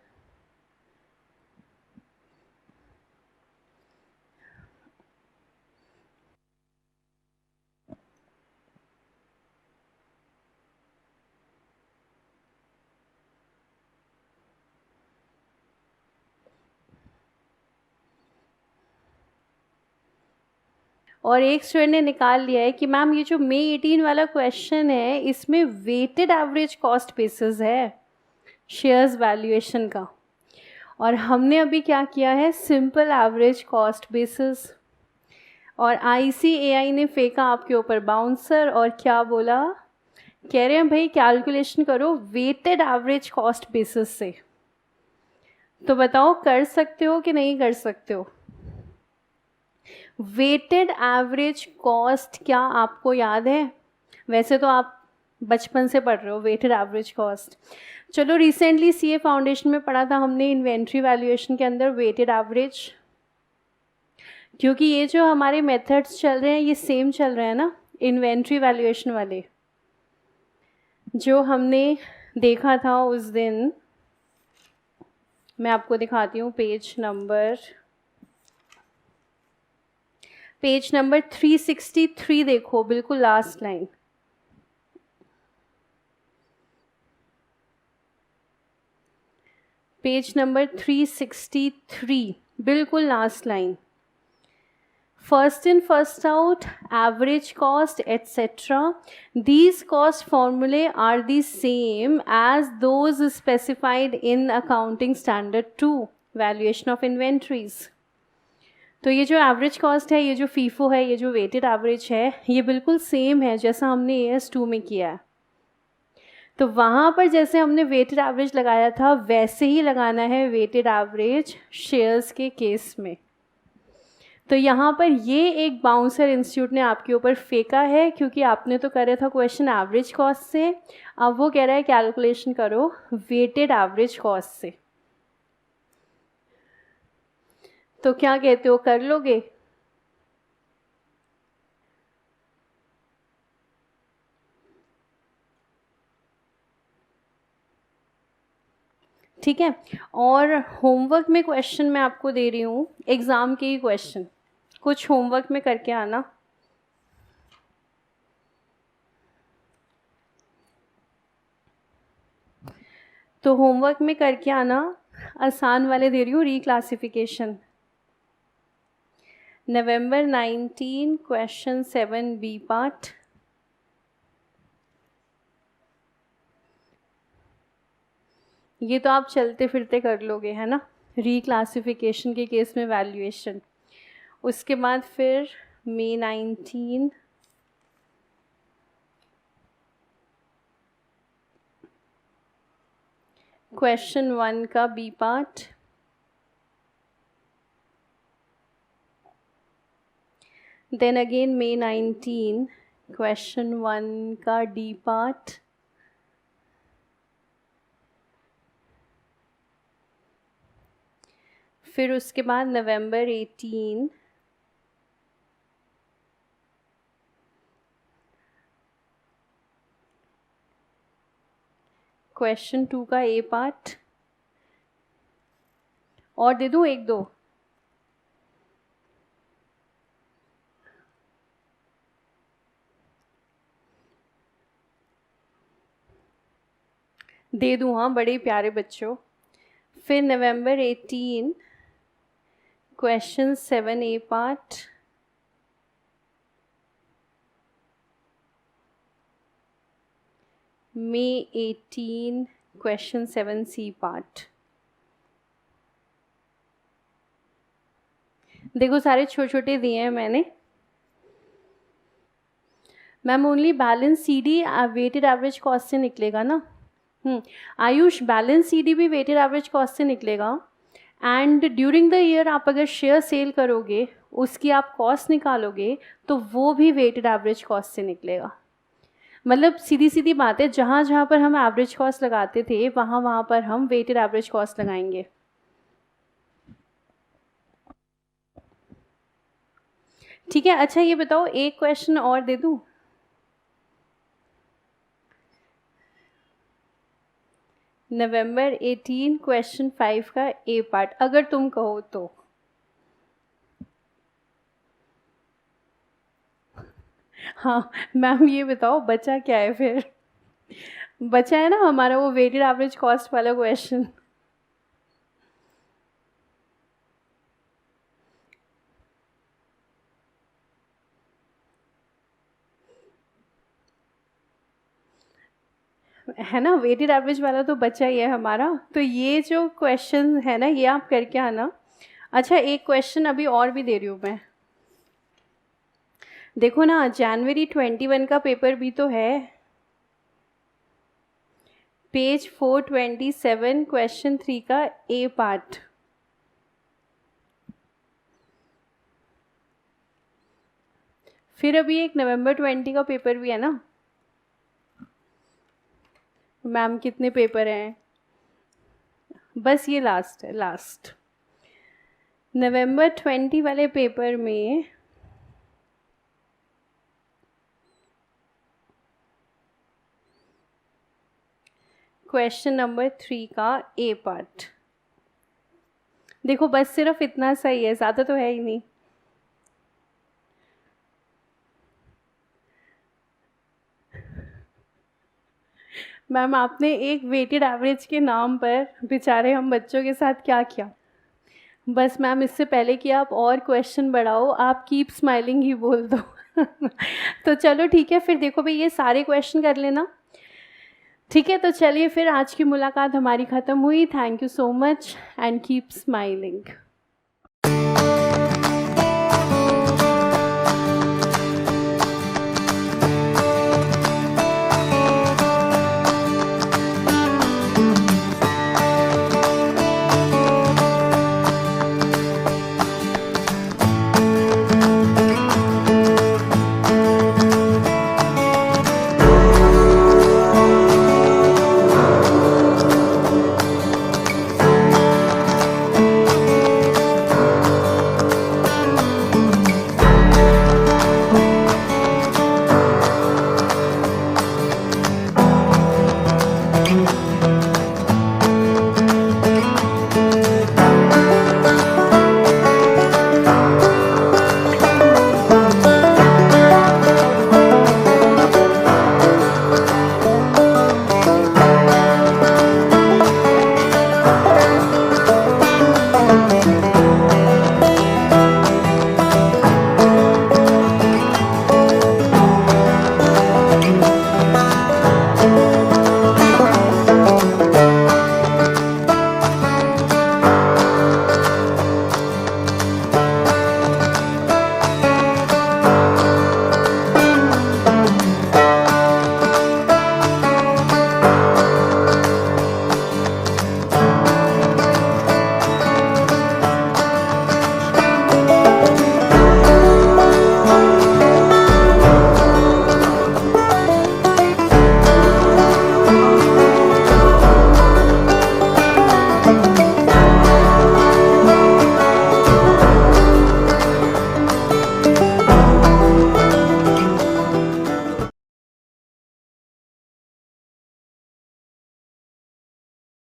और एक स्टूडेंट ने निकाल लिया है कि मैम ये जो मई 18 वाला क्वेश्चन है इसमें वेटेड एवरेज कॉस्ट बेसिस है शेयर्स वैल्यूएशन का, और हमने अभी क्या किया है, सिंपल एवरेज कॉस्ट बेसिस। और ICAI ने फेंका आपके ऊपर बाउंसर और क्या बोला, कह रहे हैं भाई कैलकुलेशन करो वेटेड एवरेज कॉस्ट बेसिस से। तो बताओ कर सकते हो कि नहीं कर सकते हो? वेटेड एवरेज कॉस्ट क्या आपको याद है? वैसे तो आप बचपन से पढ़ रहे हो वेटेड एवरेज कॉस्ट। चलो रिसेंटली CA फाउंडेशन में पढ़ा था हमने इन्वेंट्री वैल्यूएशन के अंदर वेटेड एवरेज। क्योंकि ये जो हमारे मेथड्स चल रहे हैं ये सेम चल रहे हैं ना, इन्वेंट्री वैल्यूएशन वाले जो हमने देखा था उस दिन। मैं आपको दिखाती हूँ पेज नंबर 363 देखो, बिल्कुल लास्ट लाइन। पेज नंबर 363 बिल्कुल last line. First in first out, average cost etcetera, these cost formulae are the same as those specified in accounting standard 2 valuation of inventories। तो ये जो एवरेज कॉस्ट है, ये जो FIFO है, ये जो वेटेड एवरेज है, ये बिल्कुल सेम है जैसा हमने AS2 में किया है। तो वहाँ पर जैसे हमने वेटेड एवरेज लगाया था वैसे ही लगाना है वेटेड एवरेज शेयर्स के केस में। तो यहाँ पर ये एक बाउंसर इंस्टीट्यूट ने आपके ऊपर फेंका है, क्योंकि आपने तो करे था क्वेश्चन एवरेज कॉस्ट से, अब वो कह रहा है कैलकुलेशन करो वेटेड एवरेज कॉस्ट से। तो क्या कहते हो, कर लोगे? ठीक है। और होमवर्क में क्वेश्चन मैं आपको दे रही हूँ, एग्ज़ाम के ही क्वेश्चन, कुछ होमवर्क में करके आना। तो होमवर्क में करके आना, आसान वाले दे रही हूँ, रिक्लासिफिकेशन, नवंबर 19, क्वेश्चन 7 बी पार्ट। ये तो आप चलते फिरते कर लोगे, है ना, रिक्लासिफिकेशन के केस में वैल्यूएशन। उसके बाद फिर May 19, क्वेश्चन 1 का B part. Then again May 19, question 1 का डी पार्ट। फिर उसके बाद नवंबर 18, क्वेश्चन 2 का ए पार्ट। और दे दूँ 1-2? दे दूँ, हाँ, बड़े प्यारे बच्चों। फिर November 18, question 7 A part. May 18, question 7 C part. देखो सारे छोटे छोटे दिए हैं मैंने। Ma'am only balance CD weighted average cost से निकलेगा ना? आयुष, बैलेंस सीडी भी वेटेड एवरेज कॉस्ट से निकलेगा। एंड ड्यूरिंग द ईयर आप अगर शेयर सेल करोगे, उसकी आप कॉस्ट निकालोगे, तो वो भी वेटेड एवरेज कॉस्ट से निकलेगा। मतलब सीधी सीधी बात है, जहाँ जहाँ पर हम एवरेज कॉस्ट लगाते थे वहाँ वहाँ पर हम वेटेड एवरेज कॉस्ट लगाएंगे। ठीक है। अच्छा ये बताओ, एक क्वेश्चन और दे दूँ? नवंबर 18, क्वेश्चन 5 का ए पार्ट, अगर तुम कहो तो। हाँ मैम, ये बताओ बचा क्या है फिर? बचा है ना हमारा वो वेटेड एवरेज कॉस्ट वाला क्वेश्चन। है ना, वेटेड एवरेज वाला तो बचा ही है हमारा। तो ये जो क्वेश्चन है ना, ये आप करके आना। अच्छा एक क्वेश्चन अभी और भी दे रही हूँ मैं। देखो ना, जनवरी 21 का पेपर भी तो है, पेज 427, क्वेश्चन 3 का ए पार्ट। फिर अभी एक नवंबर 20 का पेपर भी है ना। मैम कितने पेपर हैं? बस ये लास्ट है, लास्ट। नवंबर 20 वाले पेपर में क्वेश्चन नंबर 3 का ए पार्ट। देखो बस सिर्फ इतना सही है, ज़्यादा तो है ही नहीं। मैम आपने एक वेटेड एवरेज के नाम पर बेचारे हम बच्चों के साथ क्या किया। बस मैम इससे पहले कि आप और क्वेश्चन बढ़ाओ, आप कीप स्माइलिंग ही बोल दो। तो चलो ठीक है, फिर देखो भाई ये सारे क्वेश्चन कर लेना। ठीक है, तो चलिए फिर आज की मुलाकात हमारी ख़त्म हुई। Thank you so much and keep smiling.